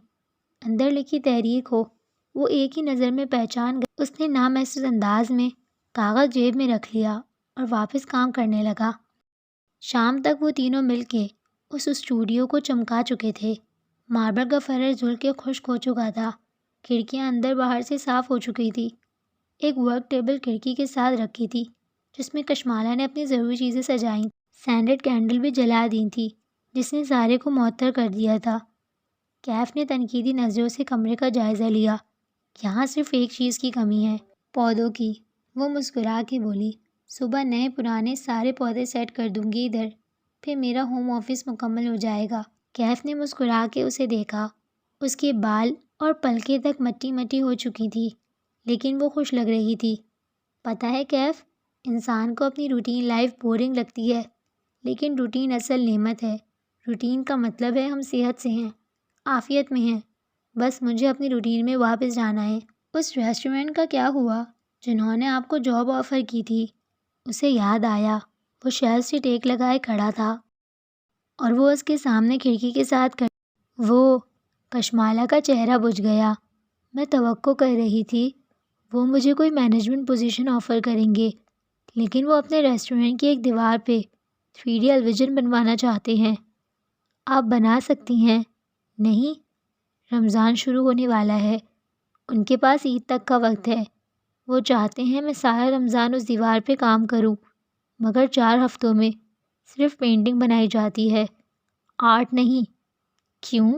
اندر لکھی تحریر کو وہ ایک ہی نظر میں پہچان گئی۔ اس نے نامحسوس انداز میں کاغذ جیب میں رکھ لیا اور واپس کام کرنے لگا۔ شام تک وہ تینوں مل کے اس اسٹوڈیو کو چمکا چکے تھے۔ ماربل کا فرش دھل کے خشک ہو چکا تھا۔ کھڑکیاں اندر باہر سے صاف ہو چکی تھی۔ ایک ورک ٹیبل کھڑکی کے ساتھ رکھی تھی جس میں کشمالہ نے اپنی ضروری چیزیں سجائیں۔ سینڈڈ کینڈل بھی جلا دی تھی جس نے سارے کو معطر کر دیا تھا۔ کیف نے تنقیدی نظروں سے کمرے کا جائزہ لیا۔ یہاں صرف ایک چیز کی کمی ہے، پودوں کی۔ وہ مسکرا کے بولی، صبح نئے پرانے سارے پودے سیٹ کر دوں گی ادھر، پھر میرا ہوم آفس مکمل ہو جائے گا۔ کیف نے مسکرا کے اسے دیکھا۔ اس کے بال اور پلکیں تک مٹی مٹی ہو چکی تھی، لیکن وہ خوش لگ رہی تھی۔ پتہ ہے کیف، انسان کو اپنی روٹین لائف بورنگ لگتی ہے، لیکن روٹین اصل نعمت ہے۔ روٹین کا مطلب ہے ہم صحت سے ہیں، عافیت میں ہیں۔ بس مجھے اپنی روٹین میں واپس جانا ہے۔ اس ریسٹورنٹ کا کیا ہوا جنہوں نے آپ کو جاب آفر کی تھی؟ اسے یاد آیا وہ شیلف سے ٹیک لگائے کھڑا تھا اور وہ اس کے سامنے کھڑکی کے ساتھ وہ کشمالہ کا چہرہ بجھ گیا۔ میں توقع کر رہی تھی وہ مجھے کوئی مینجمنٹ پوزیشن آفر کریں گے، لیکن وہ اپنے ریسٹورنٹ کی ایک دیوار پہ 3D الویژن بنوانا چاہتے ہیں۔ آپ بنا سکتی ہیں؟ نہیں، رمضان شروع ہونے والا ہے، ان کے پاس عید تک کا وقت ہے۔ وہ چاہتے ہیں میں سارا رمضان اس دیوار پہ کام کروں، مگر 4 ہفتوں میں صرف پینٹنگ بنائی جاتی ہے، آرٹ نہیں۔ کیوں؟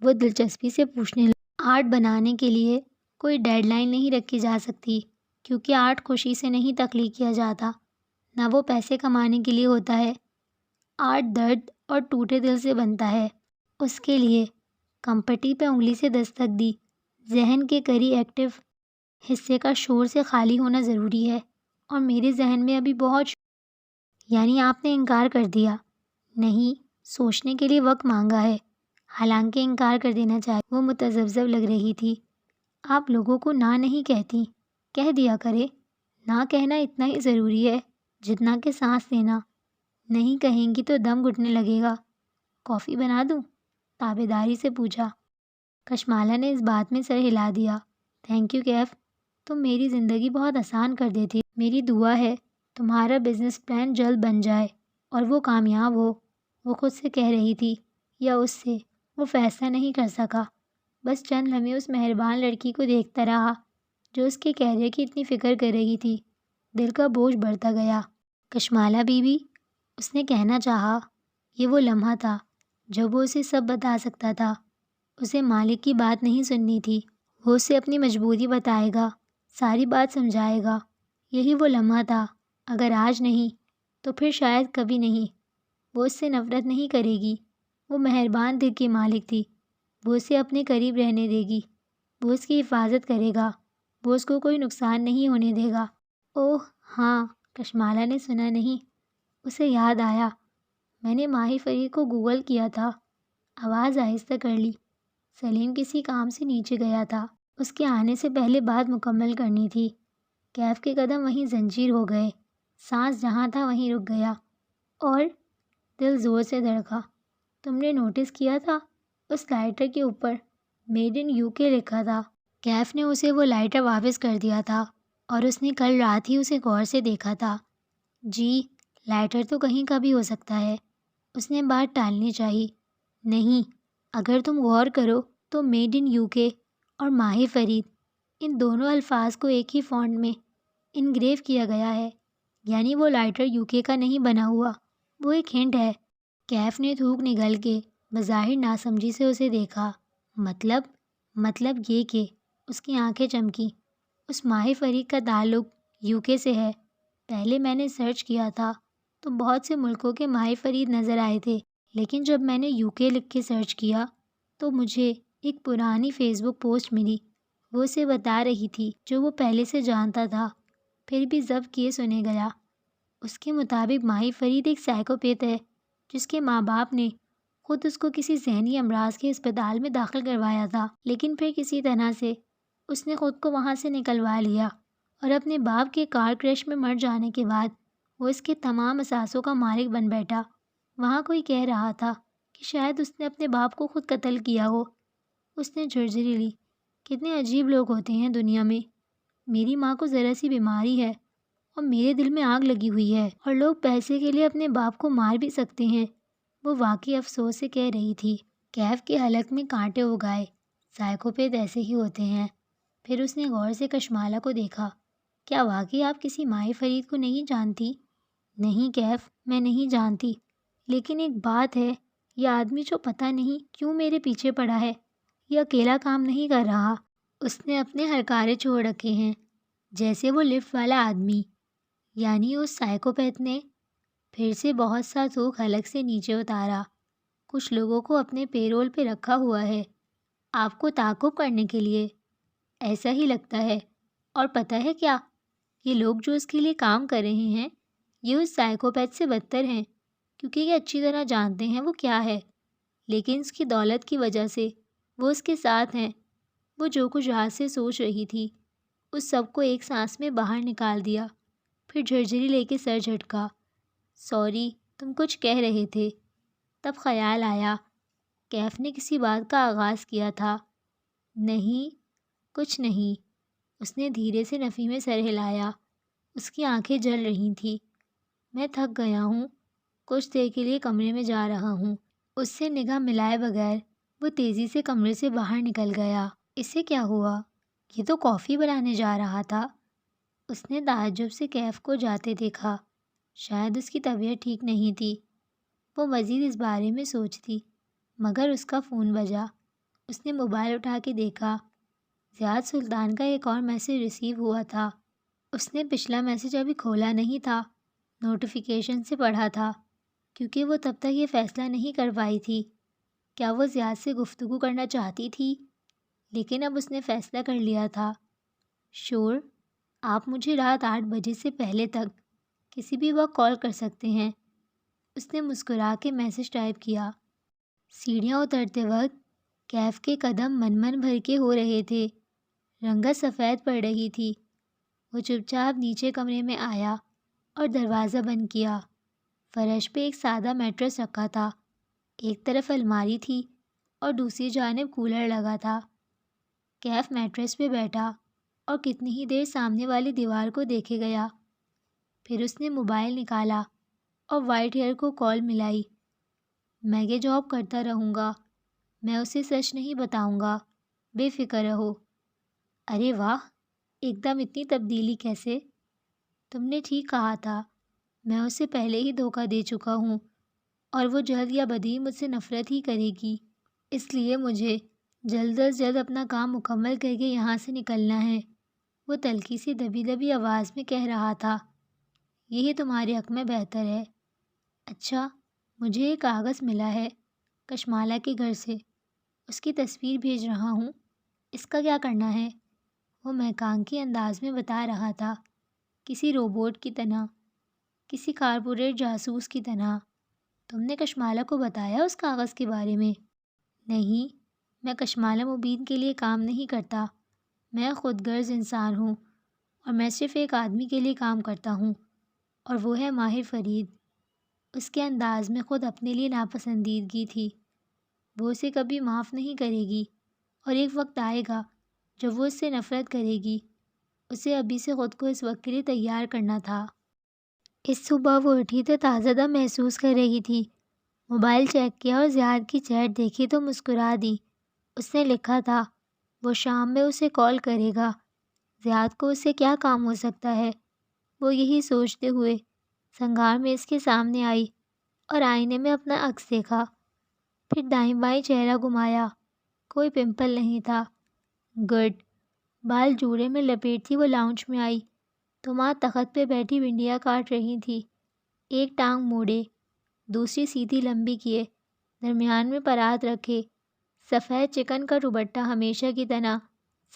وہ دلچسپی سے پوچھنے لگا۔ آرٹ بنانے کے لیے کوئی ڈیڈ لائن نہیں رکھی جا سکتی، کیونکہ آرٹ خوشی سے نہیں تخلیق کیا جاتا، نہ وہ پیسے کمانے کے لیے ہوتا ہے۔ آرٹ درد اور ٹوٹے دل سے بنتا ہے۔ اس کے لیے کمپٹی پہ انگلی سے دستک دی، ذہن کے کری ایکٹیو حصے کا شور سے خالی ہونا ضروری ہے، اور میرے ذہن میں ابھی بہت یعنی آپ نے انکار کر دیا؟ نہیں، سوچنے کے لیے وقت مانگا ہے، حالانکہ انکار کر دینا چاہیے۔ وہ متذبذب لگ رہی تھی۔ آپ لوگوں کو نہ نہیں کہتی، کہہ دیا کرے۔ نہ کہنا اتنا ہی ضروری ہے جتنا کہ سانس لینا۔ نہیں کہیں گی تو دم گھٹنے لگے گا۔ کافی بنا دوں؟ تابعداری سے پوچھا۔ کشمالہ نے اس بات میں سر ہلا دیا۔ تھینک یو کیف، تم میری زندگی بہت آسان کر دیتی۔ میری دعا ہے تمہارا بزنس پلان جلد بن جائے اور وہ کامیاب ہو۔ وہ خود سے کہہ رہی تھی یا اس سے، وہ فیصلہ نہیں کر سکا۔ بس چند لمحے اس مہربان لڑکی کو دیکھتا رہا جو اس کے کیریئر کی اتنی فکر کر رہی تھی۔ دل کا بوجھ بڑھتا گیا۔ کشمالہ بی بی، اس نے کہنا چاہا۔ یہ وہ لمحہ تھا جب وہ اسے سب بتا سکتا تھا۔ اسے مالک کی بات نہیں سننی تھی، وہ اسے اپنی مجبوری بتائے گا، ساری بات سمجھائے گا۔ یہی وہ لمحہ تھا، اگر آج نہیں تو پھر شاید کبھی نہیں۔ وہ اس سے نفرت نہیں کرے گی، وہ مہربان دل کی مالک تھی، وہ اسے اپنے قریب رہنے دے گی، وہ اس کی حفاظت کرے گا، وہ اس کو کوئی نقصان نہیں ہونے دے گا۔ اوہ ہاں، کشمالہ نے سنا نہیں۔ اسے یاد آیا، میں نے ماہی فرید کو گوگل کیا تھا۔ آواز آہستہ کر لی۔ سلیم کسی کام سے نیچے گیا تھا، اس کے آنے سے پہلے بات مکمل کرنی تھی۔ کیف کے قدم وہیں زنجیر ہو گئے، سانس جہاں تھا وہیں رک گیا، اور دل زور سے دھڑکا۔ تم نے نوٹس کیا تھا اس لائٹر کے اوپر میڈ ان UK لکھا تھا؟ کیف نے اسے وہ لائٹر واپس کر دیا تھا اور اس نے کل رات ہی اسے غور سے دیکھا تھا۔ جی، لائٹر تو کہیں کا بھی ہو سکتا ہے، اس نے بات ٹالنی چاہی۔ نہیں، اگر تم غور کرو تو میڈ ان یو کے اور ماہر فرید، ان دونوں الفاظ کو ایک ہی فونٹ میں انگریو کیا گیا ہے، یعنی وہ لائٹر یو کے کا نہیں بنا ہوا، وہ ایک ہنٹ ہے۔ کیف نے تھوک نگل کے بظاہر ناسمجھی سے اسے دیکھا۔ مطلب یہ کہ اس کی آنکھیں چمکی۔ اس ماہر فرید کا تعلق یو کے سے ہے۔ پہلے میں نے سرچ کیا تھا تو بہت سے ملکوں کے ماہر فرید نظر آئے تھے، لیکن جب میں نے یو کے لکھ کے سرچ کیا تو مجھے ایک پرانی فیس بک پوسٹ ملی۔ وہ اسے بتا رہی تھی جو وہ پہلے سے جانتا تھا، پھر بھی ضبط کیے سنے گیا۔ اس کے مطابق ماہر فرید ایک سائیکوپیتھ ہے جس کے ماں باپ نے خود اس کو کسی ذہنی امراض کے اسپتال میں داخل کروایا تھا، لیکن پھر کسی طرح سے اس نے خود کو وہاں سے نکلوا لیا اور اپنے باپ کے کار کریش میں مر جانے کے بعد وہ اس کے تمام اثاثوں کا مالک بن بیٹھا۔ وہاں کوئی کہہ رہا تھا کہ شاید اس نے اپنے باپ کو خود قتل کیا ہو۔ اس نے جھرجھری لی۔ کتنے عجیب لوگ ہوتے ہیں دنیا میں۔ میری ماں کو ذرا سی بیماری ہے اور میرے دل میں آگ لگی ہوئی ہے، اور لوگ پیسے کے لیے اپنے باپ کو مار بھی سکتے ہیں، وہ واقعی افسوس سے کہہ رہی تھی۔ کیف کے حلق میں کانٹے اگائے۔ سائیکوپیتھ ایسے ہی ہوتے ہیں۔ پھر اس نے غور سے کشمالہ کو دیکھا۔ کیا واقعی آپ کسی ماہر فرید کو نہیں جانتی؟ نہیں کیف، میں نہیں جانتی، لیکن ایک بات ہے، یہ آدمی جو پتہ نہیں کیوں میرے پیچھے پڑا ہے، یہ اکیلا کام نہیں کر رہا۔ اس نے اپنے ہرکارے چھوڑ رکھے ہیں، جیسے وہ لفٹ والا آدمی، یعنی اس سائیکوپیتھ نے پھر سے بہت سا تھوک حلق سے نیچے اتارا۔ کچھ لوگوں کو اپنے پیرول پہ رکھا ہوا ہے، آپ کو تعاقب کرنے کے لیے، ایسا ہی لگتا ہے۔ اور پتہ ہے کیا، یہ لوگ جو اس کے لیے کام کر رہے ہیں یہ اس سائیکوپیتھ سے بدتر ہیں، کیونکہ یہ اچھی طرح جانتے ہیں وہ کیا ہے، لیکن اس کی دولت کی وجہ سے وہ اس کے ساتھ ہیں۔ وہ جو کچھ آج سے سوچ رہی تھی اس سب کو ایک سانس میں باہر نکال دیا، پھر جھرجھری لے کے سر جھٹکا۔ سوری، تم کچھ کہہ رہے تھے؟ تب خیال آیا کیف نے کسی بات کا آغاز کیا تھا۔ نہیں، کچھ نہیں، اس نے دھیرے سے نفی میں سر ہلایا۔ اس کی آنکھیں جل رہی تھیں۔ میں تھک گیا ہوں، کچھ دیر کے لیے کمرے میں جا رہا ہوں۔ اس سے نگاہ ملائے بغیر وہ تیزی سے کمرے سے باہر نکل گیا۔ اسے کیا ہوا؟ یہ تو کافی بنانے جا رہا تھا۔ اس نے تعجب سے کیف کو جاتے دیکھا۔ شاید اس کی طبیعت ٹھیک نہیں تھی۔ وہ مزید اس بارے میں سوچتی، مگر اس کا فون بجا۔ اس نے موبائل اٹھا کے دیکھا۔ زیاد سلطان کا ایک اور میسج ریسیو ہوا تھا۔ اس نے پچھلا میسج ابھی کھولا نہیں تھا، نوٹیفیکیشن سے پڑھا تھا، کیونکہ وہ تب تک یہ فیصلہ نہیں کر پائی تھی کیا وہ زیاد سے گفتگو کرنا چاہتی تھی، لیکن اب اس نے فیصلہ کر لیا تھا۔ شور، آپ مجھے رات 8 بجے سے پہلے تک کسی بھی وقت کال کر سکتے ہیں۔ اس نے مسکرا کے میسج ٹائپ کیا۔ سیڑھیاں اترتے وقت کیف کے قدم من بھر کے ہو رہے تھے۔ رنگت سفید پڑ رہی تھی۔ وہ چپ چاپ نیچے کمرے میں آیا اور دروازہ بند کیا۔ فرش پہ ایک سادہ میٹرس رکھا تھا، ایک طرف الماری تھی اور دوسری جانب کولر لگا تھا۔ کیف میٹرس پہ بیٹھا اور کتنی ہی دیر سامنے والی دیوار کو دیکھے گیا۔ پھر اس نے موبائل نکالا اور وائٹ ہیئر کو کال ملائی۔ میں یہ جاب کرتا رہوں گا، میں اسے سچ نہیں بتاؤں گا، بے فکر رہو۔ ارے واہ، ایک دم اتنی تبدیلی کیسے؟ تم نے ٹھیک کہا تھا، میں اسے پہلے ہی دھوکہ دے چکا ہوں اور وہ جلد یا بدی مجھ سے نفرت ہی کرے گی، اس لیے مجھے جلد از جلد اپنا کام مکمل کر کے یہاں سے نکلنا ہے۔ وہ تلخی سی دبی دبی آواز میں کہہ رہا تھا۔ یہی تمہارے حق میں بہتر ہے۔ اچھا، مجھے ایک کاغذ ملا ہے کشمالہ کے گھر سے، اس کی تصویر بھیج رہا ہوں، اس کا کیا کرنا ہے؟ وہ محکانکی انداز میں بتا رہا تھا، کسی روبوٹ کی طرح، کسی کارپوریٹ جاسوس کی طرح۔ تم نے کشمالہ کو بتایا اس کاغذ کے بارے میں؟ نہیں، میں کشمالہ مبین کے لیے کام نہیں کرتا، میں خود غرض انسان ہوں اور میں صرف ایک آدمی کے لیے کام کرتا ہوں، اور وہ ہے ماہر فرید۔ اس کے انداز میں خود اپنے لیے ناپسندیدگی تھی۔ وہ اسے کبھی معاف نہیں کرے گی، اور ایک وقت آئے گا جب وہ اس سے نفرت کرے گی۔ اسے ابھی سے خود کو اس وقت کے لیے تیار کرنا تھا۔ اس صبح وہ اٹھی تو تازہ دم محسوس کر رہی تھی۔ موبائل چیک کیا اور زیاد کی چیٹ دیکھی تو مسکرا دی۔ اس نے لکھا تھا وہ شام میں اسے کال کرے گا۔ زیاد کو اس سے کیا کام ہو سکتا ہے؟ وہ یہی سوچتے ہوئے سنگار میں اس کے سامنے آئی اور آئینے میں اپنا عکس دیکھا۔ پھر دائیں بائیں چہرہ گھمایا، کوئی پمپل نہیں تھا۔ گڈ۔ بال جوڑے میں لپیٹتی وہ لاؤنج میں آئی تو ماں تخت پہ بیٹھی بھنڈیاں کاٹ رہی تھی۔ ایک ٹانگ موڑے، دوسری سیدھی لمبی کیے، درمیان میں پرات رکھے، سفید چکن کا دوپٹہ ہمیشہ کی طرح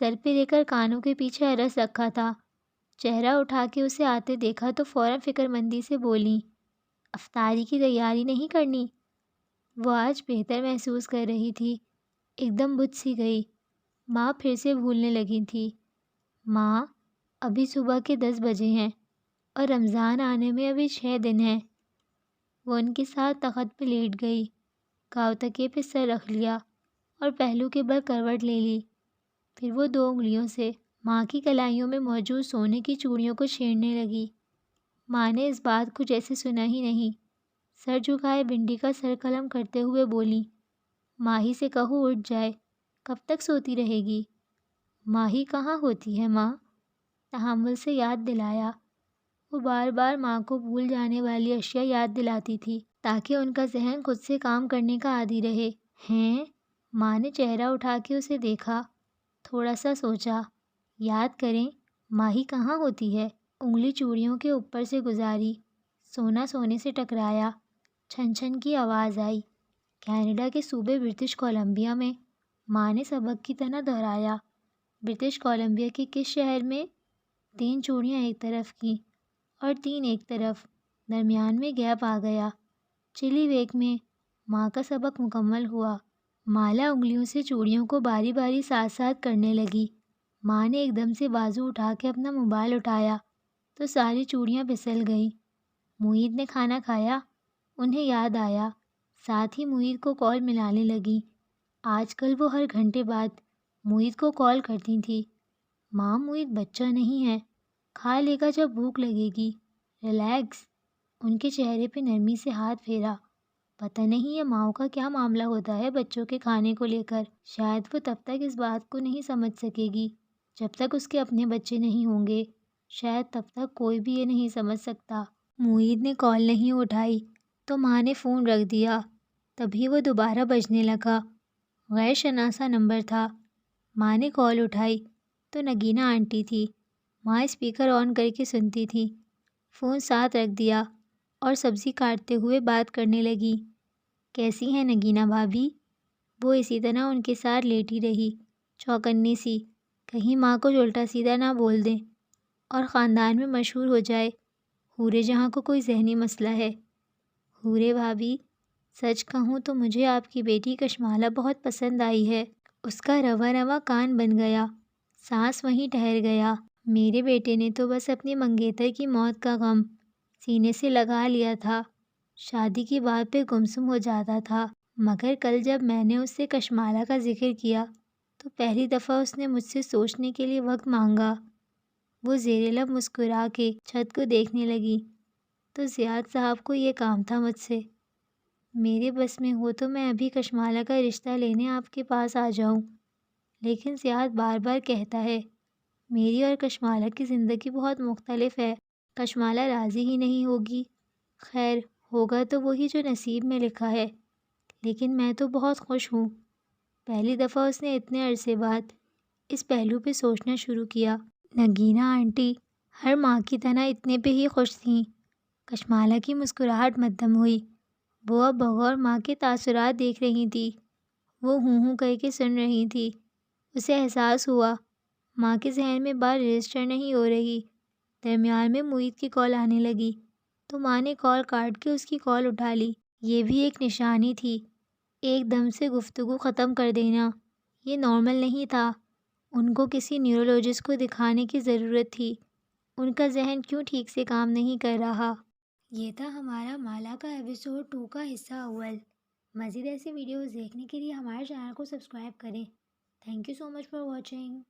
سر پہ لے کر کانوں کے پیچھے ارس رکھا تھا۔ چہرہ اٹھا کے اسے آتے دیکھا تو فوراً فکر مندی سے بولی، افطاری کی تیاری نہیں کرنی؟ وہ آج بہتر محسوس کر رہی تھی، ایک دم بجھ سی گئی۔ ماں پھر سے بھولنے لگی تھی۔ ماں، ابھی صبح کے 10 بجے ہیں اور رمضان آنے میں ابھی 6 دن ہیں۔ وہ ان کے ساتھ تخت پہ لیٹ گئی، گاؤ تکے پہ سر رکھ لیا اور پہلو کے بل کروٹ لے لی۔ پھر وہ 2 انگلیوں سے ماں کی کلائیوں میں موجود سونے کی چوڑیوں کو چھیڑنے لگی۔ ماں نے اس بات کو جیسے سنا ہی نہیں، سر جھکائے بھنڈی کا سر قلم کرتے ہوئے بولی، ماہی سے کہو اٹھ جائے، کب تک سوتی رہے گی؟ ماہی کہاں ہوتی ہے ماں؟ تحمل سے یاد دلایا۔ وہ بار بار ماں کو بھول جانے والی اشیاء یاد دلاتی تھی تاکہ ان کا ذہن خود سے کام کرنے کا عادی رہے۔ ہیں؟ ماں نے چہرہ اٹھا کے اسے دیکھا، تھوڑا سا سوچا، یاد کریں ماہی کہاں ہوتی ہے؟ انگلی چوڑیوں کے اوپر سے گزاری، سونا سونے سے ٹکرایا، چھن چھن کی آواز آئی۔ کینیڈا کے صوبے برٹش کولمبیا میں، ماں نے سبق کی طرح دہرایا۔ برٹش کولمبیا کے کس شہر میں؟ 3 چوڑیاں ایک طرف کی اور 3 ایک طرف، درمیان میں گیپ آ گیا۔ چلی ویک میں ماں کا سبق مکمل ہوا۔ مالا انگلیوں سے چوڑیوں کو باری باری ساتھ ساتھ کرنے لگی۔ ماں نے ایک دم سے بازو اٹھا کے اپنا موبائل اٹھایا تو ساری چوڑیاں پھسل گئیں۔ معید نے کھانا کھایا؟ انہیں یاد آیا، ساتھ ہی معید کو کال ملانے لگی۔ آج کل وہ ہر گھنٹے بعد معید کو کال کرتی تھی۔ ماں، معید بچہ نہیں ہے، کھا لے گا جب بھوک لگے گی، ریلیکس۔ ان کے چہرے پہ نرمی سے ہاتھ پھیرا۔ پتہ نہیں یہ ماؤں کا کیا معاملہ ہوتا ہے بچوں کے کھانے کو لے کر۔ شاید وہ تب تک اس بات کو نہیں سمجھ سکے گی جب تک اس کے اپنے بچے نہیں ہوں گے۔ شاید تب تک کوئی بھی یہ نہیں سمجھ سکتا۔ معید نے کال نہیں اٹھائی تو ماں نے فون رکھ دیا۔ تبھی وہ دوبارہ بجنے لگا۔ غیر شناسا نمبر تھا۔ ماں نے کال اٹھائی تو نگینہ آنٹی تھی۔ ماں اسپیکر آن کر کے سنتی تھی۔ فون ساتھ رکھ دیا اور سبزی کاٹتے ہوئے بات کرنے لگی۔ کیسی ہیں نگینہ بھابھی؟ وہ اسی طرح ان کے ساتھ لیٹی رہی، چوکنی سی، کہیں ماں کو الٹا سیدھا نہ بول دیں اور خاندان میں مشہور ہو جائے حورے جہاں کو کوئی ذہنی مسئلہ ہے۔ حورے بھابھی، سچ کہوں تو مجھے آپ کی بیٹی کشمالہ بہت پسند آئی ہے۔ اس کا رواں رواں کان بن گیا، سانس وہیں ٹھہر گیا۔ میرے بیٹے نے تو بس اپنی منگیتر کی موت کا غم سینے سے لگا لیا تھا، شادی کی بات پہ گمسم ہو جاتا تھا، مگر کل جب میں نے اس سے کشمالہ کا ذکر کیا تو پہلی دفعہ اس نے مجھ سے سوچنے کے لیے وقت مانگا۔ وہ زیر لب مسکرا کے چھت کو دیکھنے لگی۔ تو زیاد صاحب کو یہ کام تھا مجھ سے۔ میرے بس میں ہو تو میں ابھی کشمالہ کا رشتہ لینے آپ کے پاس آ جاؤں، لیکن زیاد بار بار کہتا ہے میری اور کشمالہ کی زندگی بہت مختلف ہے، کشمالہ راضی ہی نہیں ہوگی۔ خیر، ہوگا تو وہی جو نصیب میں لکھا ہے، لیکن میں تو بہت خوش ہوں۔ پہلی دفعہ اس نے اتنے عرصے بعد اس پہلو پہ سوچنا شروع کیا۔ نگینہ آنٹی ہر ماں کی طرح اتنے پہ ہی خوش تھیں۔ کشمالہ کی مسکراہٹ مدھم ہوئی۔ وہ اب بغور ماں کے تاثرات دیکھ رہی تھی۔ وہ ہوں کر کے سن رہی تھی۔ اسے احساس ہوا ماں کے ذہن میں بات رجسٹر نہیں ہو رہی۔ درمیان میں معید کی کال آنے لگی تو ماں نے کال کاٹ کے اس کی کال اٹھا لی۔ یہ بھی ایک نشانی تھی، ایک دم سے گفتگو ختم کر دینا یہ نارمل نہیں تھا۔ ان کو کسی نیورولوجسٹ کو دکھانے کی ضرورت تھی۔ ان کا ذہن کیوں ٹھیک سے کام نہیں کر رہا؟ یہ تھا ہمارا مالا کا ایپیسوڈ 2 کا حصہ اول۔ مزید ایسی ویڈیوز دیکھنے کے لیے ہمارے چینل کو سبسکرائب کریں۔ Thank you so much for watching.